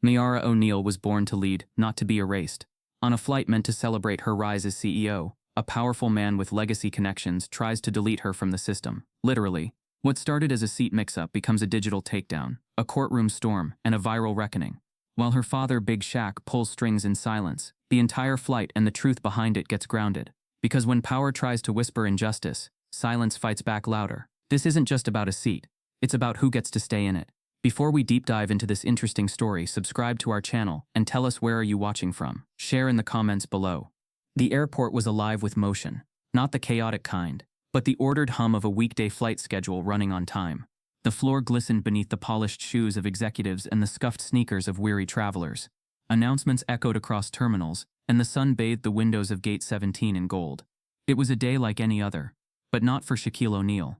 Miara O'Neill was born to lead, not to be erased. On a flight meant to celebrate her rise as CEO, a powerful man with legacy connections tries to delete her from the system. Literally, what started as a seat mix-up becomes a digital takedown, a courtroom storm, and a viral reckoning. While her father, Big Shaq, pulls strings in silence, the entire flight and the truth behind it gets grounded. Because when power tries to whisper injustice, silence fights back louder. This isn't just about a seat, it's about who gets to stay in it. Before we deep dive into this interesting story, subscribe to our channel and tell us where are you watching from. Share in the comments below. The airport was alive with motion, not the chaotic kind, but the ordered hum of a weekday flight schedule running on time. The floor glistened beneath the polished shoes of executives and the scuffed sneakers of weary travelers. Announcements echoed across terminals, and the sun bathed the windows of Gate 17 in gold. It was a day like any other, but not for Shaquille O'Neal.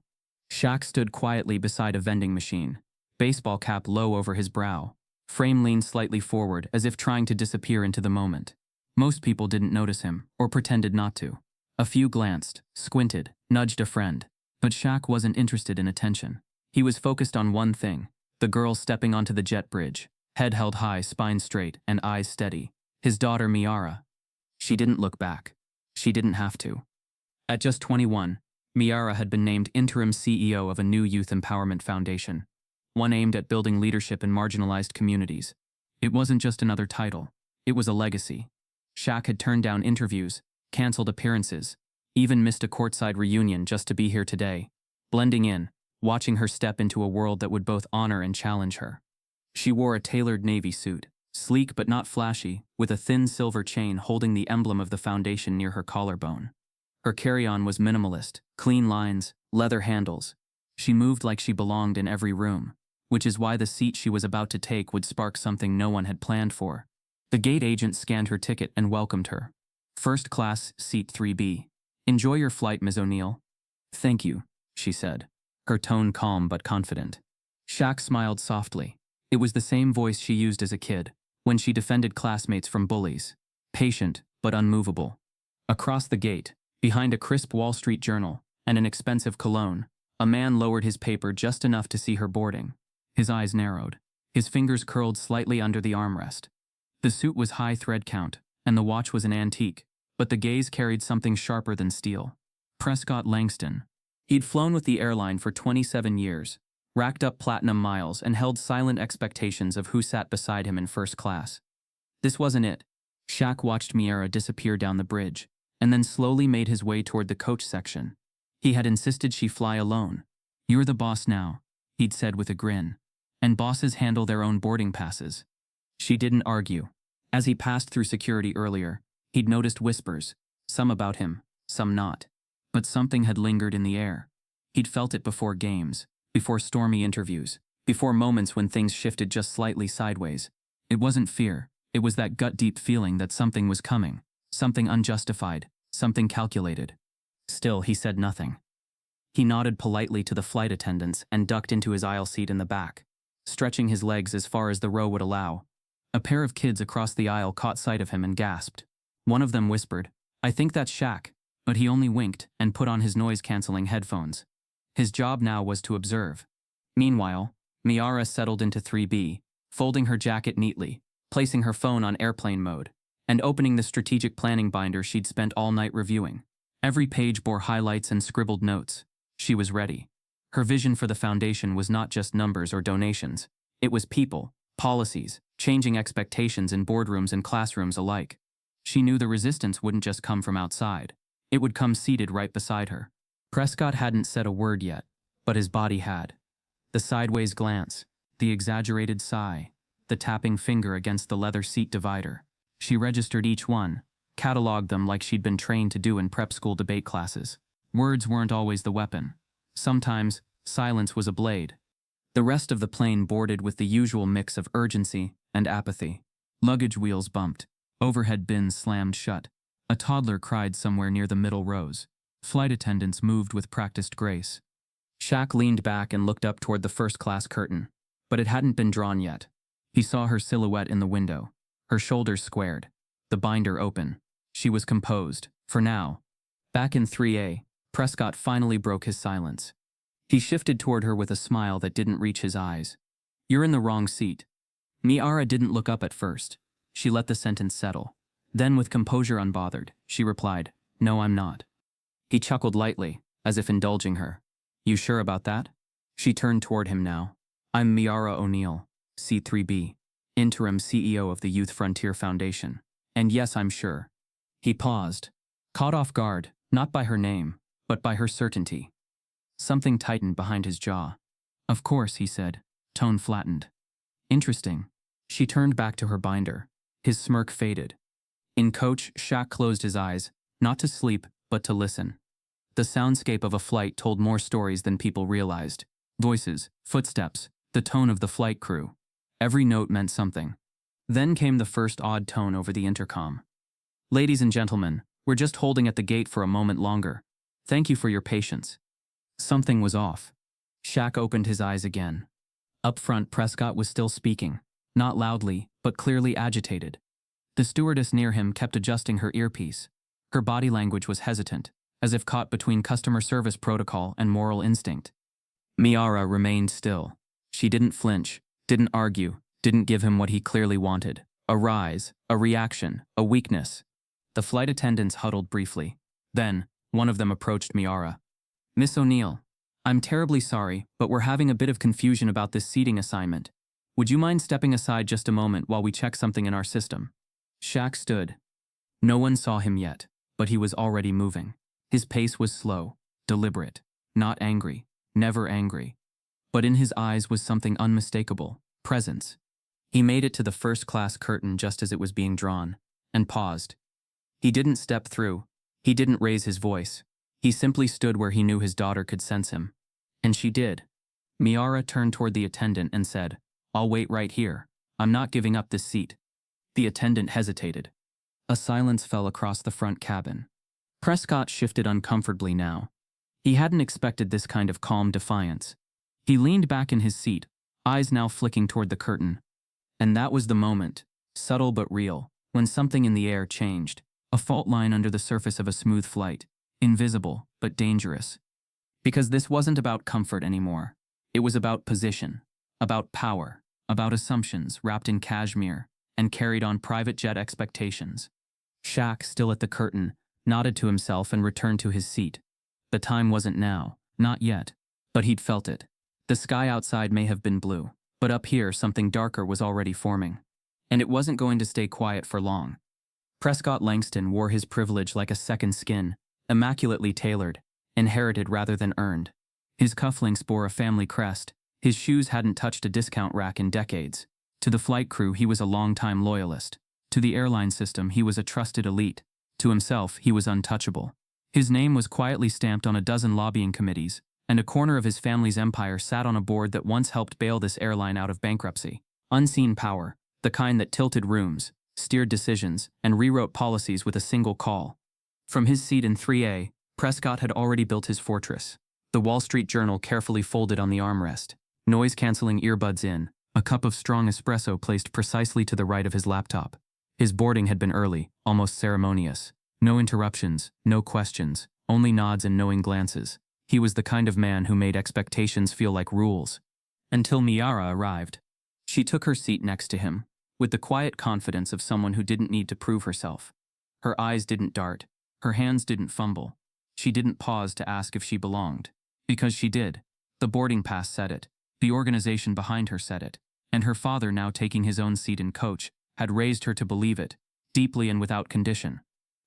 Shaq stood quietly beside a vending machine, baseball cap low over his brow. Frame leaned slightly forward as if trying to disappear into the moment. Most people didn't notice him, or pretended not to. A few glanced, squinted, nudged a friend. But Shaq wasn't interested in attention. He was focused on one thing: the girl stepping onto the jet bridge, head held high, spine straight, and eyes steady. His daughter, Miara. She didn't look back. She didn't have to. At just 21, Miara had been named interim CEO of a new youth empowerment foundation, one aimed at building leadership in marginalized communities. It wasn't just another title. It was a legacy. Shaq had turned down interviews, canceled appearances, even missed a courtside reunion just to be here today, blending in, watching her step into a world that would both honor and challenge her. She wore a tailored navy suit, sleek but not flashy, with a thin silver chain holding the emblem of the foundation near her collarbone. Her carry-on was minimalist, clean lines, leather handles. She moved like she belonged in every room, which is why the seat she was about to take would spark something no one had planned for. The gate agent scanned her ticket and welcomed her. First class, seat 3B. Enjoy your flight, Ms. O'Neill. Thank you, she said, her tone calm but confident. Shaq smiled softly. It was the same voice she used as a kid, when she defended classmates from bullies. Patient, but unmovable. Across the gate, behind a crisp Wall Street Journal and an expensive cologne, a man lowered his paper just enough to see her boarding. His eyes narrowed. His fingers curled slightly under the armrest. The suit was high thread count, and the watch was an antique, but the gaze carried something sharper than steel. Prescott Langston. He'd flown with the airline for 27 years, racked up platinum miles, and held silent expectations of who sat beside him in first class. This wasn't it. Shaq watched Miara disappear down the bridge, and then slowly made his way toward the coach section. He had insisted she fly alone. "You're the boss now," he'd said with a grin. "And bosses handle their own boarding passes." She didn't argue. As he passed through security earlier, he'd noticed whispers, some about him, some not. But something had lingered in the air. He'd felt it before games, before stormy interviews, before moments when things shifted just slightly sideways. It wasn't fear, it was that gut-deep feeling that something was coming, something unjustified, something calculated. Still, he said nothing. He nodded politely to the flight attendants and ducked into his aisle seat in the back, stretching his legs as far as the row would allow. A pair of kids across the aisle caught sight of him and gasped. One of them whispered, "I think that's Shaq," but he only winked and put on his noise-canceling headphones. His job now was to observe. Meanwhile, Miara settled into 3B, folding her jacket neatly, placing her phone on airplane mode, and opening the strategic planning binder she'd spent all night reviewing. Every page bore highlights and scribbled notes. She was ready. Her vision for the foundation was not just numbers or donations. It was people, policies, changing expectations in boardrooms and classrooms alike. She knew the resistance wouldn't just come from outside. It would come seated right beside her. Prescott hadn't said a word yet, but his body had. The sideways glance, the exaggerated sigh, the tapping finger against the leather seat divider. She registered each one, cataloged them like she'd been trained to do in prep school debate classes. Words weren't always the weapon. Sometimes, silence was a blade. The rest of the plane boarded with the usual mix of urgency and apathy. Luggage wheels bumped. Overhead bins slammed shut. A toddler cried somewhere near the middle rows. Flight attendants moved with practiced grace. Shaq leaned back and looked up toward the first-class curtain, but it hadn't been drawn yet. He saw her silhouette in the window, her shoulders squared, the binder open. She was composed, for now. Back in 3A, Prescott finally broke his silence. He shifted toward her with a smile that didn't reach his eyes. "You're in the wrong seat." Miara didn't look up at first. She let the sentence settle. Then, with composure unbothered, she replied, "No, I'm not." He chuckled lightly, as if indulging her. "You sure about that?" She turned toward him now. "I'm Miara O'Neill, C3B, interim CEO of the Youth Frontier Foundation. And yes, I'm sure." He paused, caught off guard, not by her name, but by her certainty. Something tightened behind his jaw. "Of course," he said, tone flattened. "Interesting." She turned back to her binder. His smirk faded. In coach, Shaq closed his eyes, not to sleep, but to listen. The soundscape of a flight told more stories than people realized. Voices, footsteps, the tone of the flight crew. Every note meant something. Then came the first odd tone over the intercom. "Ladies and gentlemen, we're just holding at the gate for a moment longer. Thank you for your patience." Something was off. Shaq opened his eyes again. Up front, Prescott was still speaking, not loudly, but clearly agitated. The stewardess near him kept adjusting her earpiece. Her body language was hesitant, as if caught between customer service protocol and moral instinct. Miara remained still. She didn't flinch, didn't argue, didn't give him what he clearly wanted. A rise, a reaction, a weakness. The flight attendants huddled briefly. Then, one of them approached Miara. "Miss O'Neill, I'm terribly sorry, but we're having a bit of confusion about this seating assignment. Would you mind stepping aside just a moment while we check something in our system?" Shaq stood. No one saw him yet, but he was already moving. His pace was slow, deliberate, not angry, never angry. But in his eyes was something unmistakable, presence. He made it to the first-class curtain just as it was being drawn, and paused. He didn't step through. He didn't raise his voice. He simply stood where he knew his daughter could sense him. And she did. Miara turned toward the attendant and said, "I'll wait right here. I'm not giving up this seat." The attendant hesitated. A silence fell across the front cabin. Prescott shifted uncomfortably now. He hadn't expected this kind of calm defiance. He leaned back in his seat, eyes now flicking toward the curtain. And that was the moment, subtle but real, when something in the air changed. A fault line under the surface of a smooth flight. Invisible, but dangerous. Because this wasn't about comfort anymore. It was about position, about power, about assumptions wrapped in cashmere and carried on private jet expectations. Shaq, still at the curtain, nodded to himself and returned to his seat. The time wasn't now, not yet, but he'd felt it. The sky outside may have been blue, but up here something darker was already forming. And it wasn't going to stay quiet for long. Prescott Langston wore his privilege like a second skin, immaculately tailored, inherited rather than earned. His cufflinks bore a family crest. His shoes hadn't touched a discount rack in decades. To the flight crew, he was a longtime loyalist. To the airline system, he was a trusted elite. To himself, he was untouchable. His name was quietly stamped on a dozen lobbying committees, and a corner of his family's empire sat on a board that once helped bail this airline out of bankruptcy. Unseen power, the kind that tilted rooms, steered decisions, and rewrote policies with a single call. From his seat in 3A, Prescott had already built his fortress. The Wall Street Journal carefully folded on the armrest, noise-canceling earbuds in, a cup of strong espresso placed precisely to the right of his laptop. His boarding had been early, almost ceremonious. No interruptions, no questions, only nods and knowing glances. He was the kind of man who made expectations feel like rules. Until Miara arrived. She took her seat next to him, with the quiet confidence of someone who didn't need to prove herself. Her eyes didn't dart. Her hands didn't fumble. She didn't pause to ask if she belonged. Because she did. The boarding pass said it. The organization behind her said it. And her father, now taking his own seat in coach, had raised her to believe it, deeply and without condition.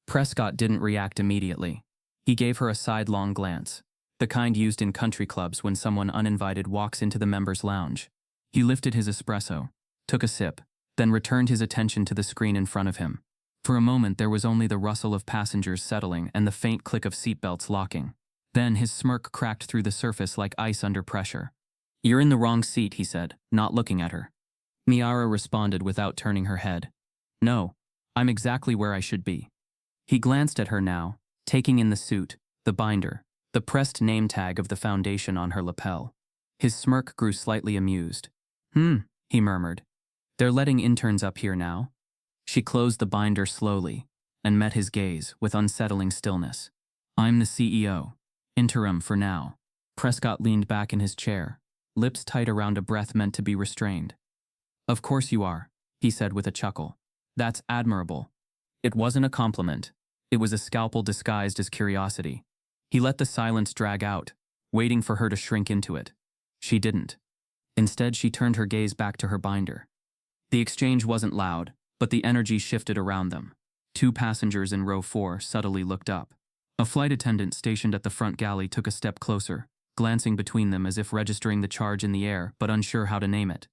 Prescott didn't react immediately. He gave her a sidelong glance, the kind used in country clubs when someone uninvited walks into the members' lounge. He lifted his espresso, took a sip, then returned his attention to the screen in front of him. For a moment there was only the rustle of passengers settling and the faint click of seatbelts locking. Then his smirk cracked through the surface like ice under pressure. "You're in the wrong seat," he said, not looking at her. Miara responded without turning her head. "No, I'm exactly where I should be." He glanced at her now, taking in the suit, the binder, the pressed name tag of the foundation on her lapel. His smirk grew slightly amused. He murmured. "They're letting interns up here now?" She closed the binder slowly and met his gaze with unsettling stillness. "I'm the CEO. Interim for now." Prescott leaned back in his chair, lips tight around a breath meant to be restrained. Of course you are, he said with a chuckle. That's admirable. It wasn't a compliment. It was a scalpel disguised as curiosity. He let the silence drag out, waiting for her to shrink into it. She didn't. Instead, she turned her gaze back to her binder. The exchange wasn't loud, but the energy shifted around them. 2 passengers in row 4 subtly looked up. A flight attendant stationed at the front galley took a step closer, glancing between them as if registering the charge in the air but unsure how to name it.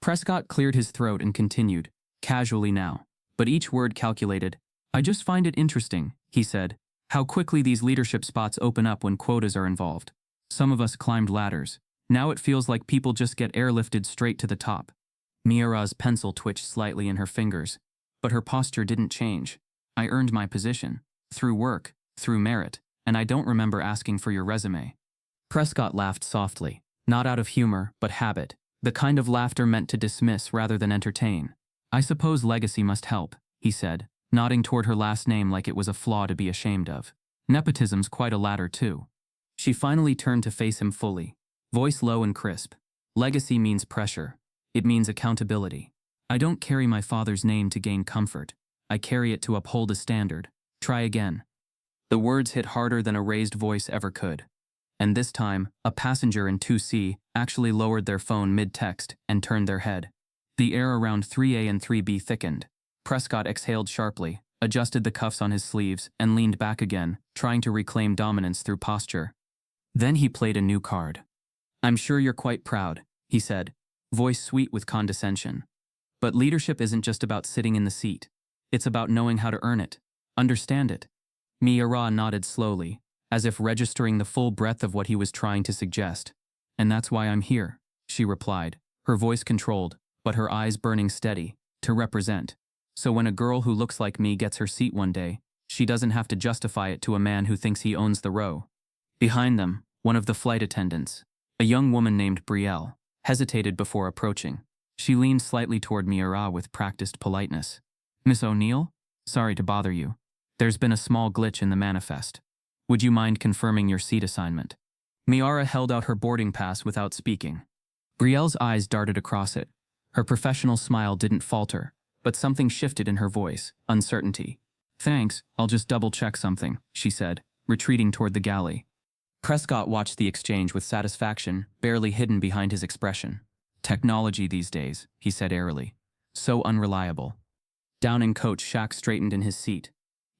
Prescott cleared his throat and continued, casually now, but each word calculated. I just find it interesting, he said, how quickly these leadership spots open up when quotas are involved. Some of us climbed ladders. Now it feels like people just get airlifted straight to the top. Miara's pencil twitched slightly in her fingers, but her posture didn't change. I earned my position. Through work, through merit, and I don't remember asking for your resume. Prescott laughed softly, not out of humor, but habit, the kind of laughter meant to dismiss rather than entertain. I suppose legacy must help, he said, nodding toward her last name like it was a flaw to be ashamed of. Nepotism's quite a ladder too. She finally turned to face him fully, voice low and crisp. Legacy means pressure. It means accountability. I don't carry my father's name to gain comfort. I carry it to uphold a standard. Try again. The words hit harder than a raised voice ever could. And this time, a passenger in 2C actually lowered their phone mid-text and turned their head. The air around 3A and 3B thickened. Prescott exhaled sharply, adjusted the cuffs on his sleeves, and leaned back again, trying to reclaim dominance through posture. Then he played a new card. I'm sure you're quite proud, he said, voice sweet with condescension. But leadership isn't just about sitting in the seat. It's about knowing how to earn it, understand it. Miara nodded slowly, as if registering the full breadth of what he was trying to suggest. And that's why I'm here, she replied, her voice controlled, but her eyes burning steady, to represent. So when a girl who looks like me gets her seat one day, she doesn't have to justify it to a man who thinks he owns the row. Behind them, one of the flight attendants, a young woman named Brielle, hesitated before approaching. She leaned slightly toward Miara with practiced politeness. Miss O'Neill? Sorry to bother you. There's been a small glitch in the manifest. Would you mind confirming your seat assignment? Miara held out her boarding pass without speaking. Brielle's eyes darted across it. Her professional smile didn't falter, but something shifted in her voice, uncertainty. Thanks, I'll just double-check something, she said, retreating toward the galley. Prescott watched the exchange with satisfaction, barely hidden behind his expression. Technology these days, he said airily. So unreliable. Downing coach Shaq straightened in his seat.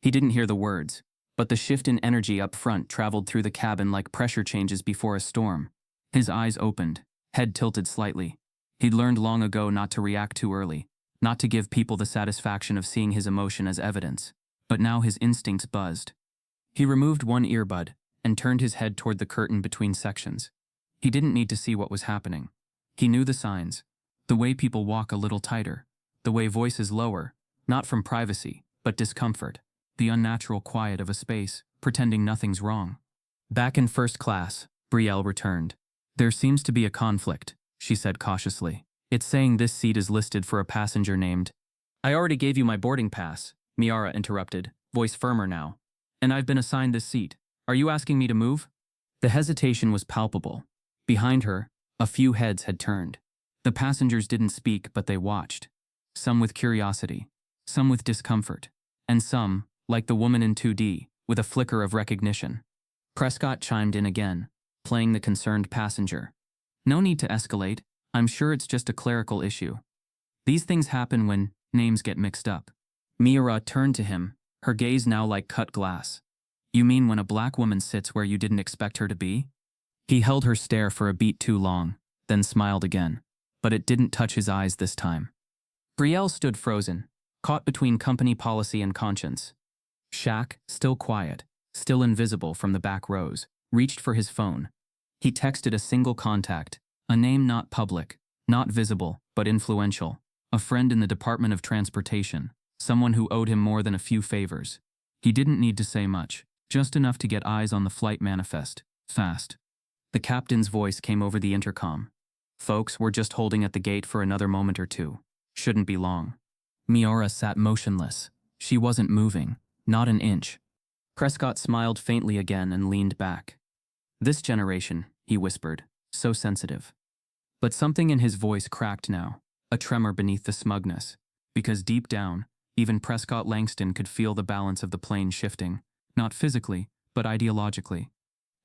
He didn't hear the words, but the shift in energy up front traveled through the cabin like pressure changes before a storm. His eyes opened, head tilted slightly. He'd learned long ago not to react too early, not to give people the satisfaction of seeing his emotion as evidence. But now his instincts buzzed. He removed one earbud and turned his head toward the curtain between sections. He didn't need to see what was happening. He knew the signs. The way people walk a little tighter. The way voices lower, not from privacy, but discomfort. The unnatural quiet of a space, pretending nothing's wrong. Back in first class, Brielle returned. There seems to be a conflict, she said cautiously. It's saying this seat is listed for a passenger named. I already gave you my boarding pass, Miara interrupted, voice firmer now. And I've been assigned this seat. Are you asking me to move? The hesitation was palpable. Behind her, a few heads had turned. The passengers didn't speak, but they watched. Some with curiosity, some with discomfort, and some, like the woman in 2D, with a flicker of recognition. Prescott chimed in again, playing the concerned passenger. No need to escalate. I'm sure it's just a clerical issue. These things happen when names get mixed up. Miara turned to him, her gaze now like cut glass. You mean when a black woman sits where you didn't expect her to be? He held her stare for a beat too long, then smiled again. But it didn't touch his eyes this time. Brielle stood frozen, caught between company policy and conscience. Shaq, still quiet, still invisible from the back rows, reached for his phone. He texted a single contact, a name not public, not visible, but influential, a friend in the Department of Transportation, someone who owed him more than a few favors. He didn't need to say much, just enough to get eyes on the flight manifest, fast. The captain's voice came over the intercom. Folks, we're just holding at the gate for another moment or two. Shouldn't be long. Miara sat motionless. She wasn't moving, not an inch. Prescott smiled faintly again and leaned back. This generation, he whispered, so sensitive. But something in his voice cracked now, a tremor beneath the smugness, because deep down, even Prescott Langston could feel the balance of the plane shifting, not physically, but ideologically.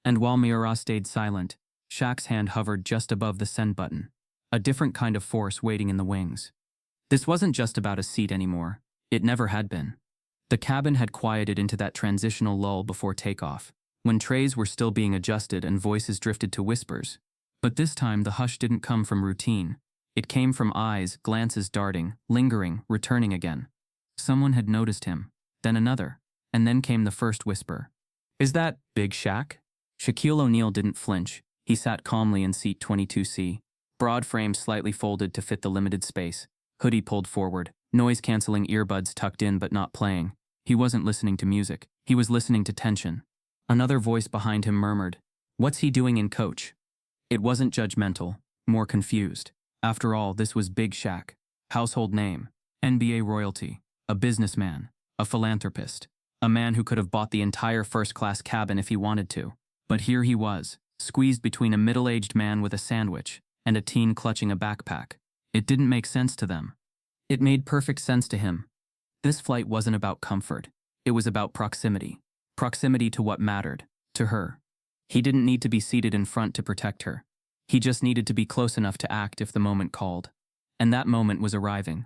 And while Miura stayed silent, Shaq's hand hovered just above the send button, a different kind of force waiting in the wings. This wasn't just about a seat anymore. It never had been. The cabin had quieted into that transitional lull before takeoff, when trays were still being adjusted and voices drifted to whispers. But this time the hush didn't come from routine. It came from eyes, glances darting, lingering, returning again. Someone had noticed him, then another, and then came the first whisper. "Is that Big Shaq?" Shaquille O'Neal didn't flinch. He sat calmly in seat 22C, broad frame slightly folded to fit the limited space, hoodie pulled forward, noise-canceling earbuds tucked in but not playing. He wasn't listening to music. He was listening to tension. Another voice behind him murmured, "What's he doing in coach?" It wasn't judgmental, more confused. After all, this was Big Shaq, household name, NBA royalty, a businessman, a philanthropist, a man who could have bought the entire first-class cabin if he wanted to. But here he was, squeezed between a middle-aged man with a sandwich and a teen clutching a backpack. It didn't make sense to them. It made perfect sense to him. This flight wasn't about comfort. It was about proximity. Proximity to what mattered, to her. He didn't need to be seated in front to protect her. He just needed to be close enough to act if the moment called. And that moment was arriving.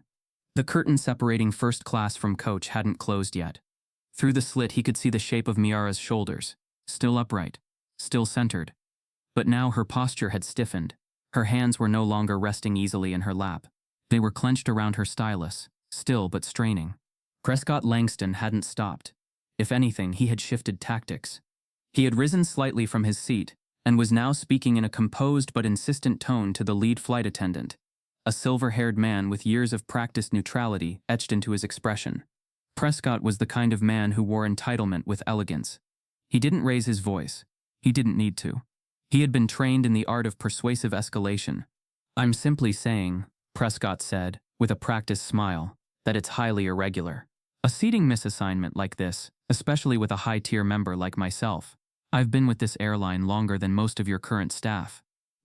The curtain separating first class from coach hadn't closed yet. Through the slit he could see the shape of Miara's shoulders, still upright, still centered. But now her posture had stiffened. Her hands were no longer resting easily in her lap. They were clenched around her stylus, still but straining. Prescott Langston hadn't stopped. If anything, he had shifted tactics. He had risen slightly from his seat and was now speaking in a composed but insistent tone to the lead flight attendant, a silver-haired man with years of practiced neutrality etched into his expression. Prescott was the kind of man who wore entitlement with elegance. He didn't raise his voice. He didn't need to. He had been trained in the art of persuasive escalation. "I'm simply saying," Prescott said, with a practiced smile, "that it's highly irregular. A seating misassignment like this, especially with a high-tier member like myself. I've been with this airline longer than most of your current staff."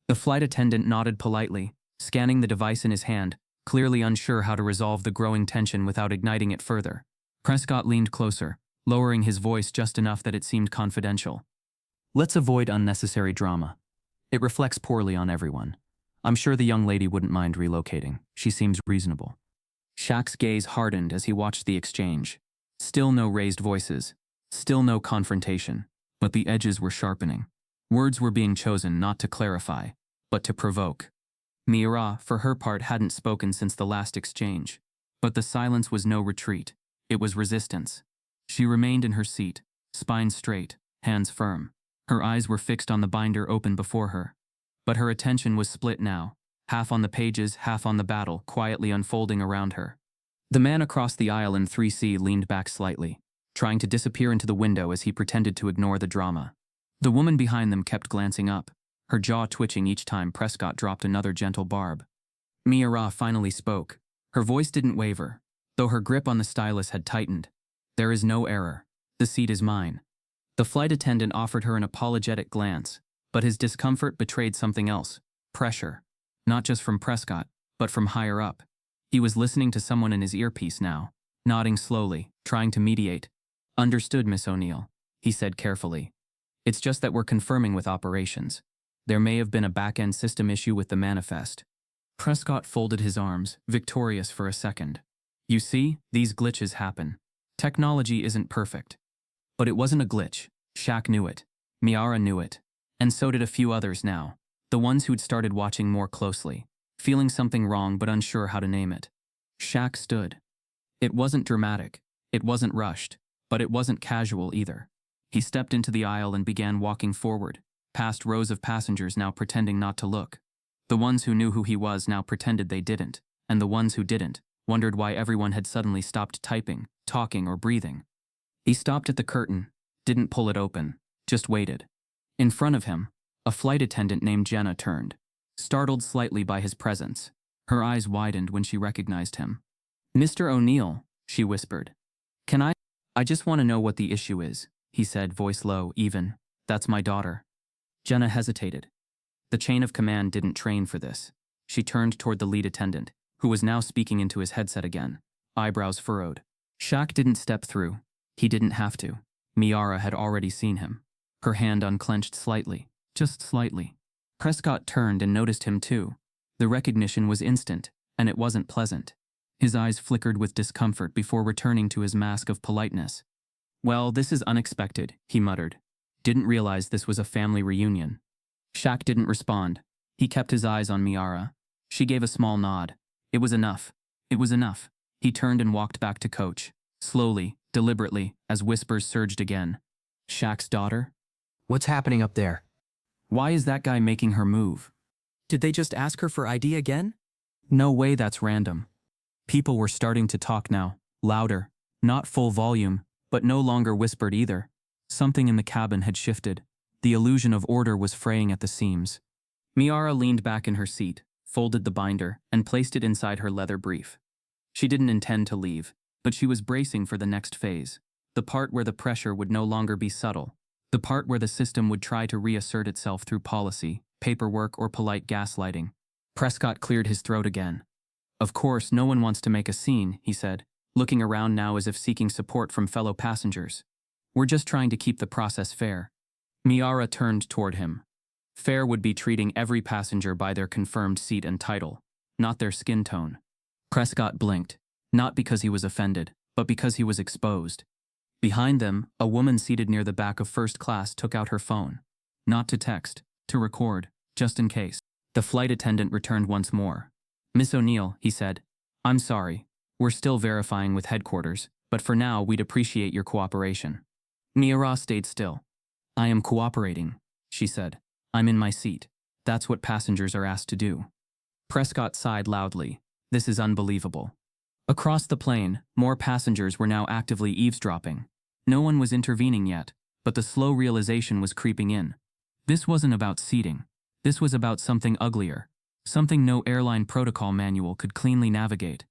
The flight attendant nodded politely, scanning the device in his hand, clearly unsure how to resolve the growing tension without igniting it further. Prescott leaned closer, lowering his voice just enough that it seemed confidential. "Let's avoid unnecessary drama. It reflects poorly on everyone. I'm sure the young lady wouldn't mind relocating. She seems reasonable." Shaq's gaze hardened as he watched the exchange. Still no raised voices. Still no confrontation. But the edges were sharpening. Words were being chosen not to clarify, but to provoke. Miura, for her part, hadn't spoken since the last exchange. But the silence was no retreat. It was resistance. She remained in her seat, spine straight, hands firm. Her eyes were fixed on the binder open before her. But her attention was split now, half on the pages, half on the battle, quietly unfolding around her. The man across the aisle in 3C leaned back slightly, trying to disappear into the window as he pretended to ignore the drama. The woman behind them kept glancing up, her jaw twitching each time Prescott dropped another gentle barb. Miura finally spoke. Her voice didn't waver, though her grip on the stylus had tightened. "There is no error. The seat is mine." The flight attendant offered her an apologetic glance, but his discomfort betrayed something else: pressure. Not just from Prescott, but from higher up. He was listening to someone in his earpiece now, nodding slowly, trying to mediate. "Understood, Miss O'Neal," he said carefully. "It's just that we're confirming with operations. There may have been a back-end system issue with the manifest." Prescott folded his arms, victorious for a second. "You see, these glitches happen. Technology isn't perfect." But it wasn't a glitch. Shaq knew it. Miara knew it. And so did a few others now, the ones who'd started watching more closely, feeling something wrong but unsure how to name it. Shaq stood. It wasn't dramatic. It wasn't rushed. But it wasn't casual either. He stepped into the aisle and began walking forward, past rows of passengers now pretending not to look. The ones who knew who he was now pretended they didn't, and the ones who didn't wondered why everyone had suddenly stopped typing, talking, or breathing. He stopped at the curtain, didn't pull it open, just waited. In front of him, a flight attendant named Jenna turned, startled slightly by his presence. Her eyes widened when she recognized him. "Mr. O'Neal," she whispered. "Can I just want to know what the issue is," he said, voice low, even. "That's my daughter." Jenna hesitated. The chain of command didn't train for this. She turned toward the lead attendant. who was now speaking into his headset again, eyebrows furrowed. Shaq didn't step through. He didn't have to. Miara had already seen him. Her hand unclenched slightly, just slightly. Prescott turned and noticed him too. The recognition was instant, and it wasn't pleasant. His eyes flickered with discomfort before returning to his mask of politeness. "Well, this is unexpected," he muttered. "Didn't realize this was a family reunion." Shaq didn't respond. He kept his eyes on Miara. She gave a small nod. It was enough. It was enough. He turned and walked back to Coach. Slowly, deliberately, as whispers surged again. "Shaq's daughter? What's happening up there? Why is that guy making her move? Did they just ask her for ID again? No way that's random." People were starting to talk now, louder, not full volume, but no longer whispered either. Something in the cabin had shifted. The illusion of order was fraying at the seams. Miara leaned back in her seat, folded the binder, and placed it inside her leather brief. She didn't intend to leave, but she was bracing for the next phase, the part where the pressure would no longer be subtle, the part where the system would try to reassert itself through policy, paperwork, or polite gaslighting. Prescott cleared his throat again. "Of course, no one wants to make a scene," he said, looking around now as if seeking support from fellow passengers. "We're just trying to keep the process fair." Miara turned toward him. Fair would be treating every passenger by their confirmed seat and title, not their skin tone. Prescott blinked, not because he was offended, but because he was exposed. Behind them, a woman seated near the back of first class took out her phone. Not to text, to record, just in case. The flight attendant returned once more. "Miss O'Neill," he said, "I'm sorry. We're still verifying with headquarters, but for now we'd appreciate your cooperation." Miara stayed still. "I am cooperating," she said. "I'm in my seat. That's what passengers are asked to do." Prescott sighed loudly. This is unbelievable. Across the plane, more passengers were now actively eavesdropping. No one was intervening yet, but the slow realization was creeping in. This wasn't about seating. This was about something uglier, something no airline protocol manual could cleanly navigate.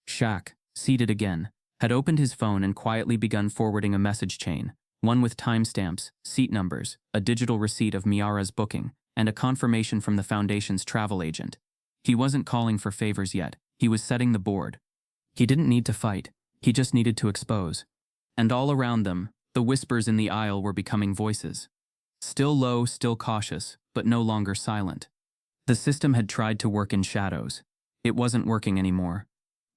Shaq, seated again, had opened his phone and quietly begun forwarding a message chain, one with timestamps, seat numbers, a digital receipt of Miara's booking, and a confirmation from the Foundation's travel agent. He wasn't calling for favors yet. He was setting the board. He didn't need to fight. He just needed to expose. And all around them, the whispers in the aisle were becoming voices. Still low, still cautious, but no longer silent. The system had tried to work in shadows. It wasn't working anymore.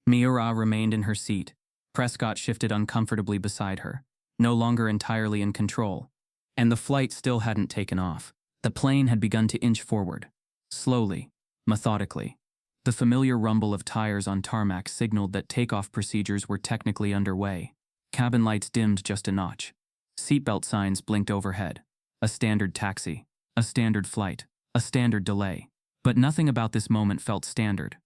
Miara remained in her seat. Prescott shifted uncomfortably beside her, no longer entirely in control. And the flight still hadn't taken off. The plane had begun to inch forward. Slowly, methodically. The familiar rumble of tires on tarmac signaled that takeoff procedures were technically underway. Cabin lights dimmed just a notch. Seatbelt signs blinked overhead. A standard taxi. A standard flight. A standard delay. But nothing about this moment felt standard.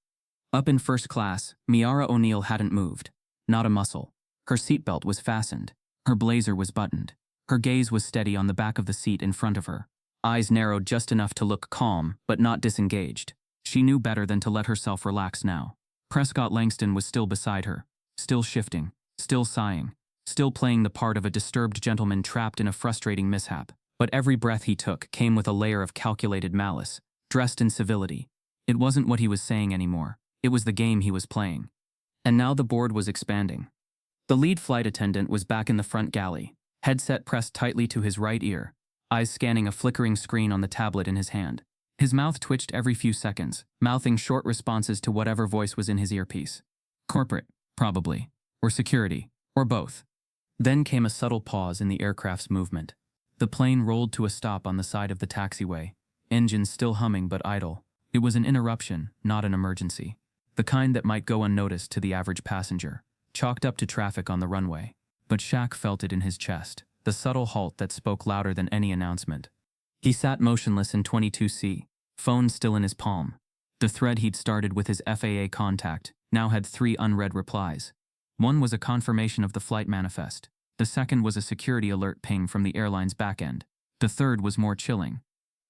Up in first class, Miara O'Neill hadn't moved. Not a muscle. Her seatbelt was fastened. Her blazer was buttoned. Her gaze was steady on the back of the seat in front of her. Eyes narrowed just enough to look calm, but not disengaged. She knew better than to let herself relax now. Prescott Langston was still beside her, still shifting, still sighing, still playing the part of a disturbed gentleman trapped in a frustrating mishap. But every breath he took came with a layer of calculated malice, dressed in civility. It wasn't what he was saying anymore. It was the game he was playing. And now the board was expanding. The lead flight attendant was back in the front galley, headset pressed tightly to his right ear, eyes scanning a flickering screen on the tablet in his hand. His mouth twitched every few seconds, mouthing short responses to whatever voice was in his earpiece. Corporate, probably. Or security. Or both. Then came a subtle pause in the aircraft's movement. The plane rolled to a stop on the side of the taxiway, engines still humming but idle. It was an interruption, not an emergency. The kind that might go unnoticed to the average passenger, chalked up to traffic on the runway. But Shaq felt it in his chest, the subtle halt that spoke louder than any announcement. He sat motionless in 22C, phone still in his palm. The thread he'd started with his FAA contact now had 3 unread replies. One was a confirmation of the flight manifest. The second was a security alert ping from the airline's backend. The third was more chilling.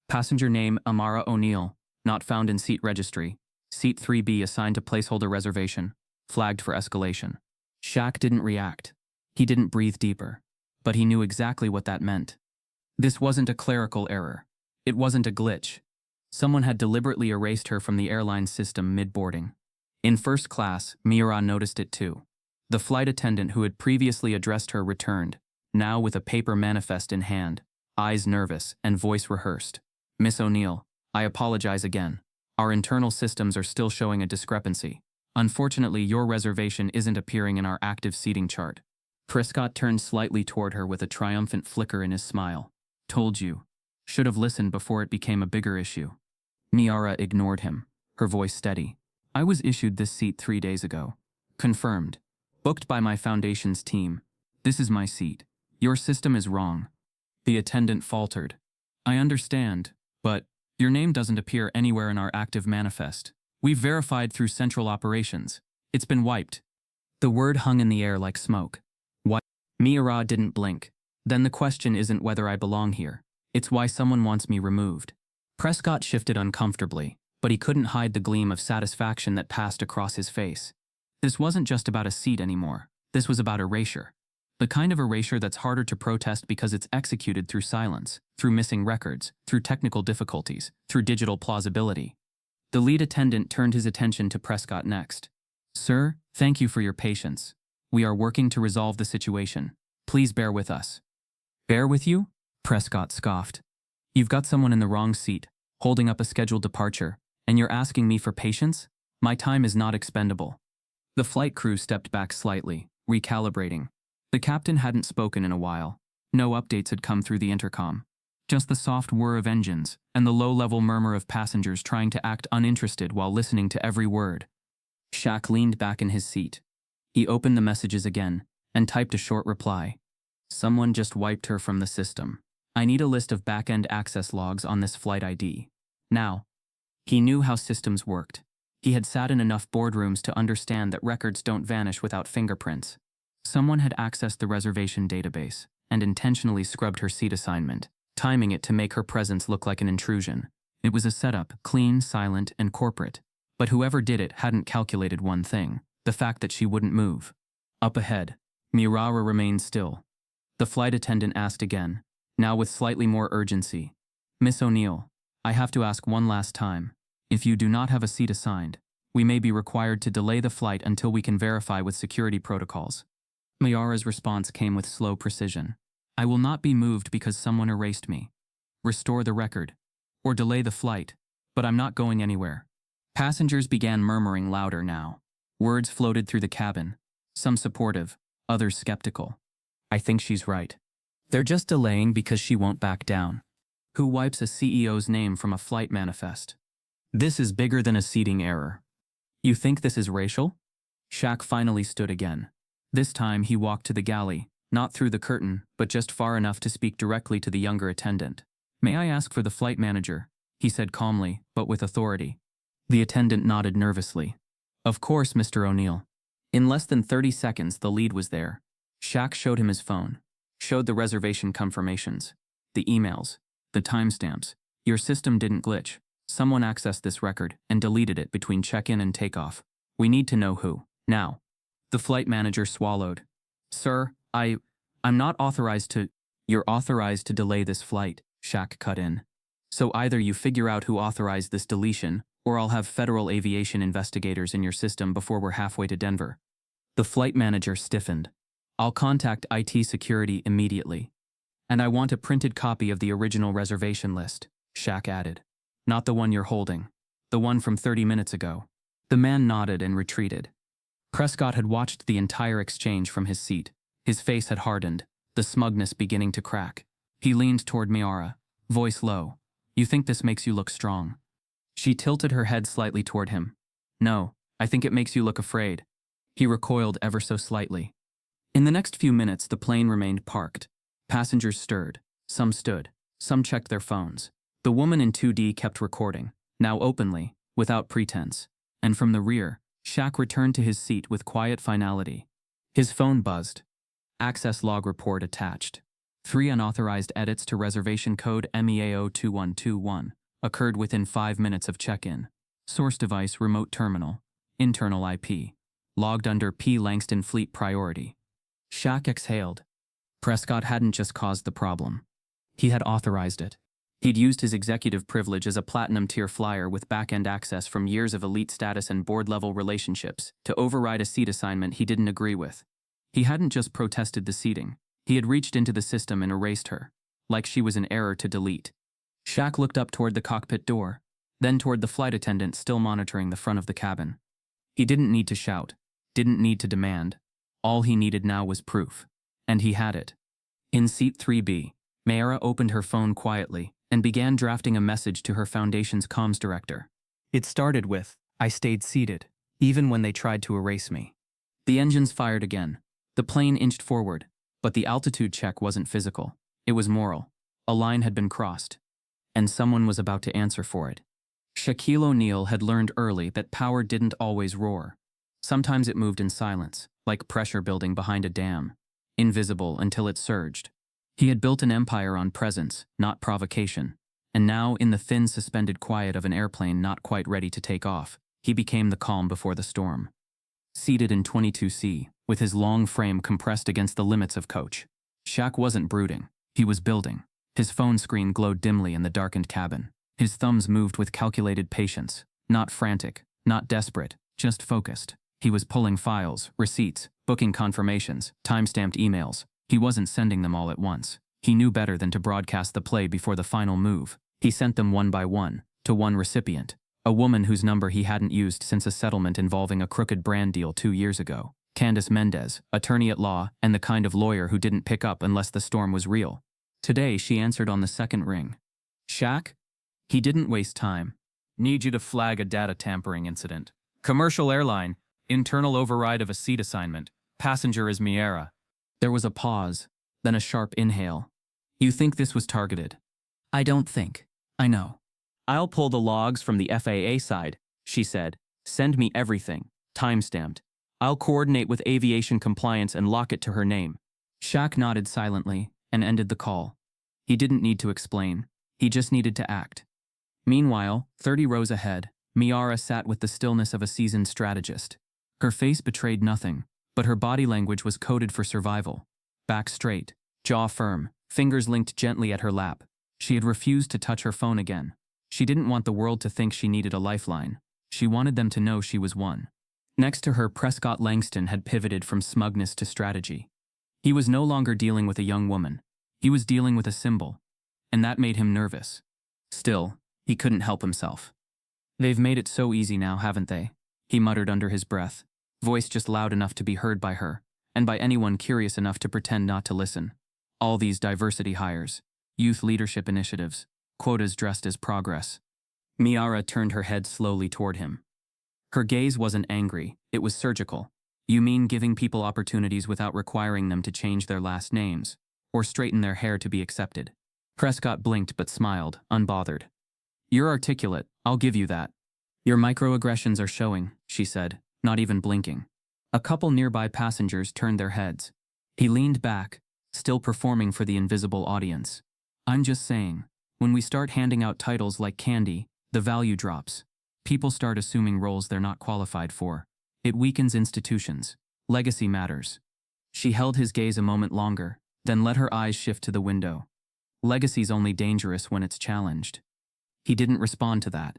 Passenger name Miara O'Neill, not found in seat registry. Seat 3B assigned to placeholder reservation, flagged for escalation. Shaq didn't react. He didn't breathe deeper. But he knew exactly what that meant. This wasn't a clerical error. It wasn't a glitch. Someone had deliberately erased her from the airline system mid-boarding. In first class, Miura noticed it too. The flight attendant who had previously addressed her returned, now with a paper manifest in hand, eyes nervous and voice rehearsed. "Miss O'Neill, I apologize again. Our internal systems are still showing a discrepancy. Unfortunately, your reservation isn't appearing in our active seating chart." Prescott turned slightly toward her with a triumphant flicker in his smile. "Told you. Should have listened before it became a bigger issue." Miara ignored him, her voice steady. "I was issued this seat 3 days ago. Confirmed. Booked by my foundation's team. This is my seat. Your system is wrong." The attendant faltered. "I understand, but your name doesn't appear anywhere in our active manifest. We've verified through central operations. It's been wiped." The word hung in the air like smoke. "What?" Miura didn't blink. "Then the question isn't whether I belong here. It's why someone wants me removed." Prescott shifted uncomfortably, but he couldn't hide the gleam of satisfaction that passed across his face. This wasn't just about a seat anymore. This was about erasure. The kind of erasure that's harder to protest because it's executed through silence, through missing records, through technical difficulties, through digital plausibility. The lead attendant turned his attention to Prescott next. "Sir, thank you for your patience. We are working to resolve the situation. Please bear with us." "Bear with you?" Prescott scoffed. "You've got someone in the wrong seat, holding up a scheduled departure, and you're asking me for patience? My time is not expendable." The flight crew stepped back slightly, recalibrating. The captain hadn't spoken in a while. No updates had come through the intercom. Just the soft whir of engines and the low-level murmur of passengers trying to act uninterested while listening to every word. Shaq leaned back in his seat. He opened the messages again and typed a short reply. "Someone just wiped her from the system. I need a list of back-end access logs on this flight ID. Now." He knew how systems worked. He had sat in enough boardrooms to understand that records don't vanish without fingerprints. Someone had accessed the reservation database and intentionally scrubbed her seat assignment, timing it to make her presence look like an intrusion. It was a setup, clean, silent, and corporate. But whoever did it hadn't calculated one thing: the fact that she wouldn't move. Up ahead, Miura remained still. The flight attendant asked again, now with slightly more urgency. "Miss O'Neill, I have to ask one last time. If you do not have a seat assigned, we may be required to delay the flight until we can verify with security protocols." Miura's response came with slow precision. "I will not be moved because someone erased me. Restore the record. Or delay the flight. But I'm not going anywhere." Passengers began murmuring louder now. Words floated through the cabin, some supportive, others skeptical. "I think she's right. They're just delaying because she won't back down. Who wipes a CEO's name from a flight manifest? This is bigger than a seating error." "You think this is racial?" Shaq finally stood again. This time he walked to the galley, not through the curtain, but just far enough to speak directly to the younger attendant. "May I ask for the flight manager?" he said calmly, but with authority. The attendant nodded nervously. "Of course, Mr. O'Neill." In less than 30 seconds, the lead was there. Shaq showed him his phone, showed the reservation confirmations, the emails, the timestamps. "Your system didn't glitch. Someone accessed this record and deleted it between check-in and takeoff. We need to know who, now." The flight manager swallowed. "Sir, I'm not authorized to—" "You're authorized to delay this flight," Shaq cut in. "So either you figure out who authorized this deletion, or I'll have federal aviation investigators in your system before we're halfway to Denver." The flight manager stiffened. "I'll contact IT security immediately. And I want a printed copy of the original reservation list," Shaq added. "Not the one you're holding. The one from 30 minutes ago." The man nodded and retreated. Prescott had watched the entire exchange from his seat. His face had hardened, the smugness beginning to crack. He leaned toward Miara, voice low. "You think this makes you look strong?" She tilted her head slightly toward him. "No, I think it makes you look afraid." He recoiled ever so slightly. In the next few minutes, the plane remained parked. Passengers stirred. Some stood. Some checked their phones. The woman in 2D kept recording, now openly, without pretense. And from the rear, Shaq returned to his seat with quiet finality. His phone buzzed. Access log report attached. 3 unauthorized edits to reservation code MEAO2121 occurred within 5 minutes of check-in. Source device remote terminal. Internal IP. Logged under P. Langston Fleet priority. Shaq exhaled. Prescott hadn't just caused the problem. He had authorized it. He'd used his executive privilege as a platinum-tier flyer with back-end access from years of elite status and board-level relationships to override a seat assignment he didn't agree with. He hadn't just protested the seating. He had reached into the system and erased her, like she was an error to delete. Shaq looked up toward the cockpit door, then toward the flight attendant still monitoring the front of the cabin. He didn't need to shout, didn't need to demand. All he needed now was proof. And he had it. In seat 3B, Mayara opened her phone quietly and began drafting a message to her foundation's comms director. It started with, "I stayed seated, even when they tried to erase me." The engines fired again. The plane inched forward, but the altitude check wasn't physical. It was moral. A line had been crossed, and someone was about to answer for it. Shaquille O'Neal had learned early that power didn't always roar. Sometimes it moved in silence, like pressure building behind a dam, invisible until it surged. He had built an empire on presence, not provocation, and now, in the thin, suspended quiet of an airplane not quite ready to take off, he became the calm before the storm. Seated in 22C, with his long frame compressed against the limits of coach, Shaq wasn't brooding. He was building. His phone screen glowed dimly in the darkened cabin. His thumbs moved with calculated patience, not frantic, not desperate, just focused. He was pulling files, receipts, booking confirmations, time-stamped emails. He wasn't sending them all at once. He knew better than to broadcast the play before the final move. He sent them one by one, to one recipient, a woman whose number he hadn't used since a settlement involving a crooked brand deal 2 years ago. Candace Mendez, attorney at law, and the kind of lawyer who didn't pick up unless the storm was real. Today, she answered on the second ring. "Shaq?" He didn't waste time. "Need you to flag a data tampering incident. Commercial airline, internal override of a seat assignment. Passenger is Mayara." There was a pause, then a sharp inhale. "You think this was targeted?" "I don't think. I know." "I'll pull the logs from the FAA side," she said. "Send me everything, time-stamped. I'll coordinate with aviation compliance and lock it to her name." Shaq nodded silently and ended the call. He didn't need to explain. He just needed to act. Meanwhile, 30 rows ahead, Mayara sat with the stillness of a seasoned strategist. Her face betrayed nothing, but her body language was coded for survival. Back straight, jaw firm, fingers linked gently at her lap. She had refused to touch her phone again. She didn't want the world to think she needed a lifeline. She wanted them to know she was one. Next to her, Prescott Langston had pivoted from smugness to strategy. He was no longer dealing with a young woman. He was dealing with a symbol, and that made him nervous. Still, he couldn't help himself. "They've made it so easy now, haven't they?" he muttered under his breath, voice just loud enough to be heard by her, and by anyone curious enough to pretend not to listen. All these diversity hires, youth leadership initiatives, quotas dressed as progress. Mayara turned her head slowly toward him. Her gaze wasn't angry, it was surgical. "You mean giving people opportunities without requiring them to change their last names, or straighten their hair to be accepted?" Prescott blinked but smiled, unbothered. "You're articulate, I'll give you that. Your microaggressions are showing," she said, not even blinking. A couple nearby passengers turned their heads. He leaned back, still performing for the invisible audience. "I'm just saying, when we start handing out titles like candy, the value drops. People start assuming roles they're not qualified for. It weakens institutions. Legacy matters." She held his gaze a moment longer, then let her eyes shift to the window. Legacy's only dangerous when it's challenged. He didn't respond to that,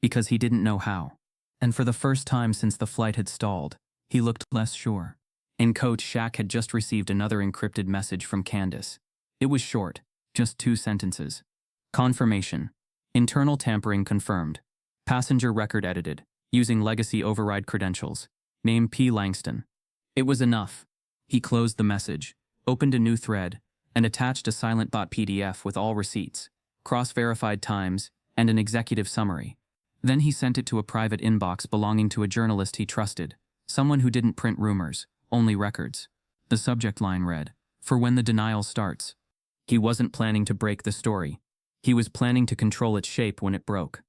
because he didn't know how. And for the first time since the flight had stalled, he looked less sure. In coach, Shaq had just received another encrypted message from Candace. It was short, just 2 sentences. "Confirmation. Internal tampering confirmed. Passenger record edited, using legacy override credentials. Name P. Langston." It was enough. He closed the message, opened a new thread, and attached a silent bot PDF with all receipts, cross-verified times, and an executive summary. Then he sent it to a private inbox belonging to a journalist he trusted, someone who didn't print rumors, only records. The subject line read, "For when the denial starts." He wasn't planning to break the story. He was planning to control its shape when it broke.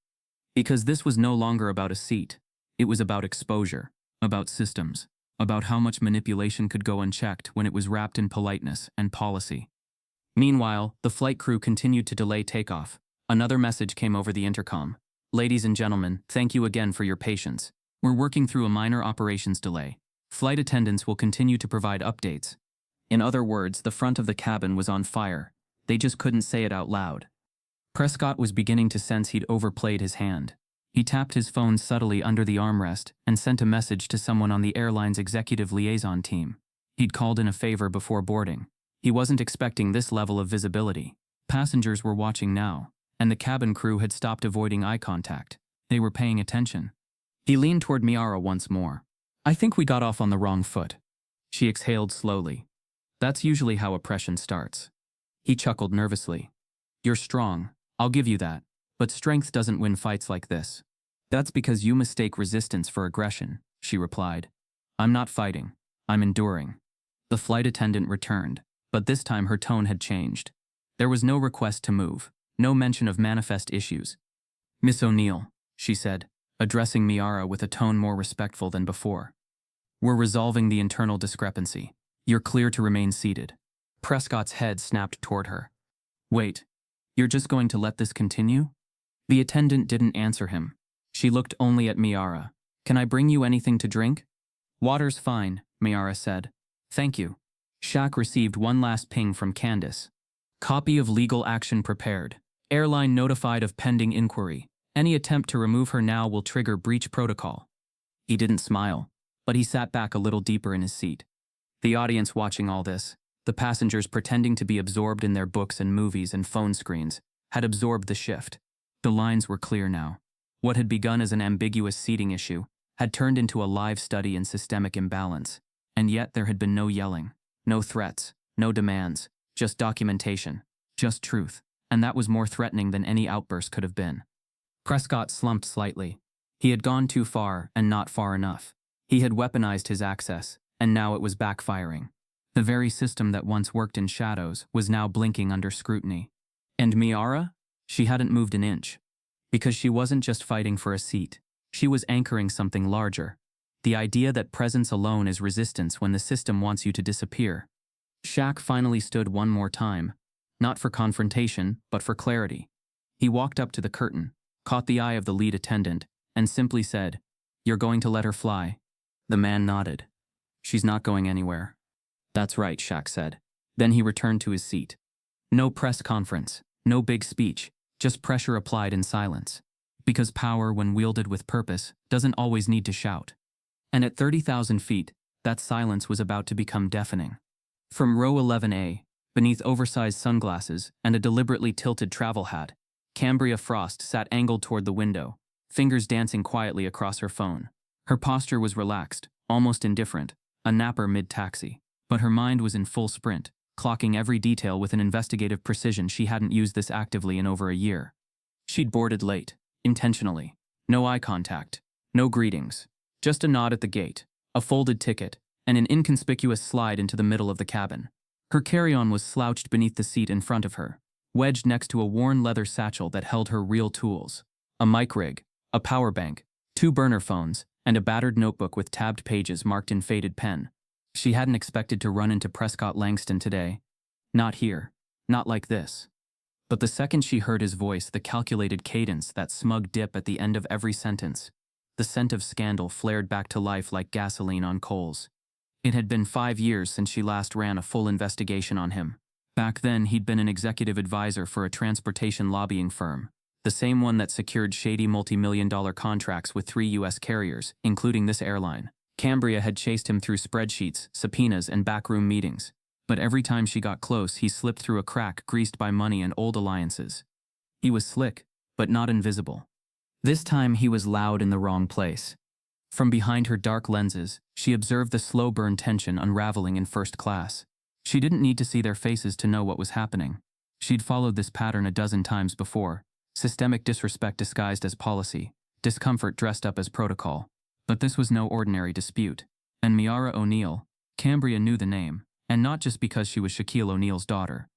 Because this was no longer about a seat. It was about exposure, about systems, about how much manipulation could go unchecked when it was wrapped in politeness and policy. Meanwhile, the flight crew continued to delay takeoff. Another message came over the intercom. "Ladies and gentlemen, thank you again for your patience. We're working through a minor operations delay. Flight attendants will continue to provide updates." In other words, the front of the cabin was on fire. They just couldn't say it out loud. Prescott was beginning to sense he'd overplayed his hand. He tapped his phone subtly under the armrest and sent a message to someone on the airline's executive liaison team. He'd called in a favor before boarding. He wasn't expecting this level of visibility. Passengers were watching now, and the cabin crew had stopped avoiding eye contact. They were paying attention. He leaned toward Miara once more. "I think we got off on the wrong foot." She exhaled slowly. "That's usually how oppression starts." He chuckled nervously. "You're strong, I'll give you that, but strength doesn't win fights like this." "That's because you mistake resistance for aggression," she replied. "I'm not fighting, I'm enduring." The flight attendant returned, but this time her tone had changed. There was no request to move, no mention of manifest issues. "Miss O'Neill," she said, addressing Miara with a tone more respectful than before. "We're resolving the internal discrepancy. You're clear to remain seated." Prescott's head snapped toward her. "Wait, you're just going to let this continue?" The attendant didn't answer him. She looked only at Miara. "Can I bring you anything to drink?" "Water's fine," Miara said. "Thank you." Shaq received one last ping from Candace. "Copy of legal action prepared. Airline notified of pending inquiry. Any attempt to remove her now will trigger breach protocol." He didn't smile, but he sat back a little deeper in his seat. The audience watching all this, the passengers pretending to be absorbed in their books and movies and phone screens, had absorbed the shift. The lines were clear now. What had begun as an ambiguous seating issue had turned into a live study in systemic imbalance. And yet there had been no yelling, no threats, no demands, just documentation, just truth, and that was more threatening than any outburst could have been. Prescott slumped slightly. He had gone too far and not far enough. He had weaponized his access, and now it was backfiring. The very system that once worked in shadows was now blinking under scrutiny. And Miara? She hadn't moved an inch. Because she wasn't just fighting for a seat. She was anchoring something larger. The idea that presence alone is resistance when the system wants you to disappear. Shaq finally stood one more time. Not for confrontation, but for clarity. He walked up to the curtain, caught the eye of the lead attendant, and simply said, "You're going to let her fly?" The man nodded. "She's not going anywhere." "That's right," Shaq said. Then he returned to his seat. No press conference, no big speech, just pressure applied in silence. Because power, when wielded with purpose, doesn't always need to shout. And at 30,000 feet, that silence was about to become deafening. From row 11A, beneath oversized sunglasses and a deliberately tilted travel hat, Cambria Frost sat angled toward the window, fingers dancing quietly across her phone. Her posture was relaxed, almost indifferent, a napper mid-taxi. But her mind was in full sprint, clocking every detail with an investigative precision she hadn't used this actively in over a year. She'd boarded late, intentionally. No eye contact, no greetings. Just a nod at the gate, a folded ticket, and an inconspicuous slide into the middle of the cabin. Her carry-on was slouched beneath the seat in front of her, wedged next to a worn leather satchel that held her real tools. A mic rig, a power bank, 2 burner phones, and a battered notebook with tabbed pages marked in faded pen. She hadn't expected to run into Prescott Langston today. Not here. Not like this. But the second she heard his voice, the calculated cadence, that smug dip at the end of every sentence, the scent of scandal flared back to life like gasoline on coals. It had been 5 years since she last ran a full investigation on him. Back then, he'd been an executive advisor for a transportation lobbying firm, the same one that secured shady multi-million-dollar contracts with 3 U.S. carriers, including this airline. Cambria had chased him through spreadsheets, subpoenas, and backroom meetings. But every time she got close, he slipped through a crack greased by money and old alliances. He was slick, but not invisible. This time he was loud in the wrong place. From behind her dark lenses, she observed the slow burn tension unraveling in first class. She didn't need to see their faces to know what was happening. She'd followed this pattern a dozen times before. Systemic disrespect disguised as policy, discomfort dressed up as protocol. But this was no ordinary dispute. And Miara O'Neill, Cambria knew the name, and not just because she was Shaquille O'Neal's daughter.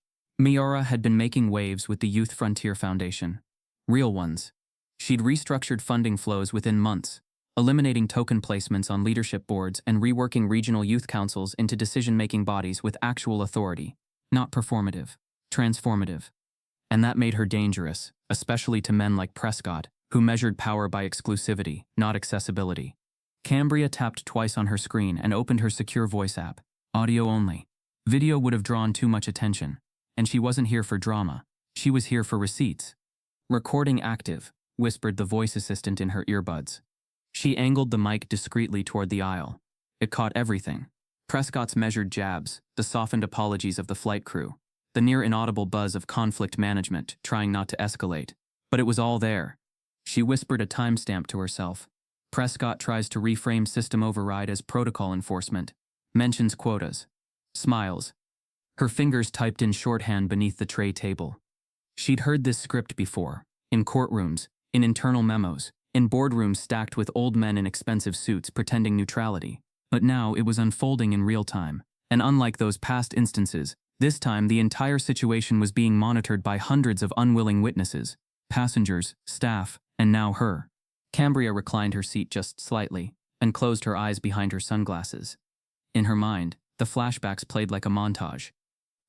Miara had been making waves with the Youth Frontier Foundation. Real ones. She'd restructured funding flows within months, eliminating token placements on leadership boards and reworking regional youth councils into decision-making bodies with actual authority, not performative, transformative. And that made her dangerous, especially to men like Prescott, who measured power by exclusivity, not accessibility. Cambria tapped twice on her screen and opened her secure voice app. Audio only. Video would have drawn too much attention. And she wasn't here for drama. She was here for receipts. "Recording active," whispered the voice assistant in her earbuds. She angled the mic discreetly toward the aisle. It caught everything. Prescott's measured jabs, the softened apologies of the flight crew, the near inaudible buzz of conflict management trying not to escalate. But it was all there. She whispered a timestamp to herself. Prescott tries to reframe system override as protocol enforcement. Mentions quotas. Smiles. Her fingers typed in shorthand beneath the tray table. She'd heard this script before. In courtrooms, in internal memos, in boardrooms stacked with old men in expensive suits pretending neutrality. But now it was unfolding in real time. And unlike those past instances, this time the entire situation was being monitored by hundreds of unwilling witnesses. Passengers, staff, and now her. Cambria reclined her seat just slightly and closed her eyes behind her sunglasses. In her mind, the flashbacks played like a montage.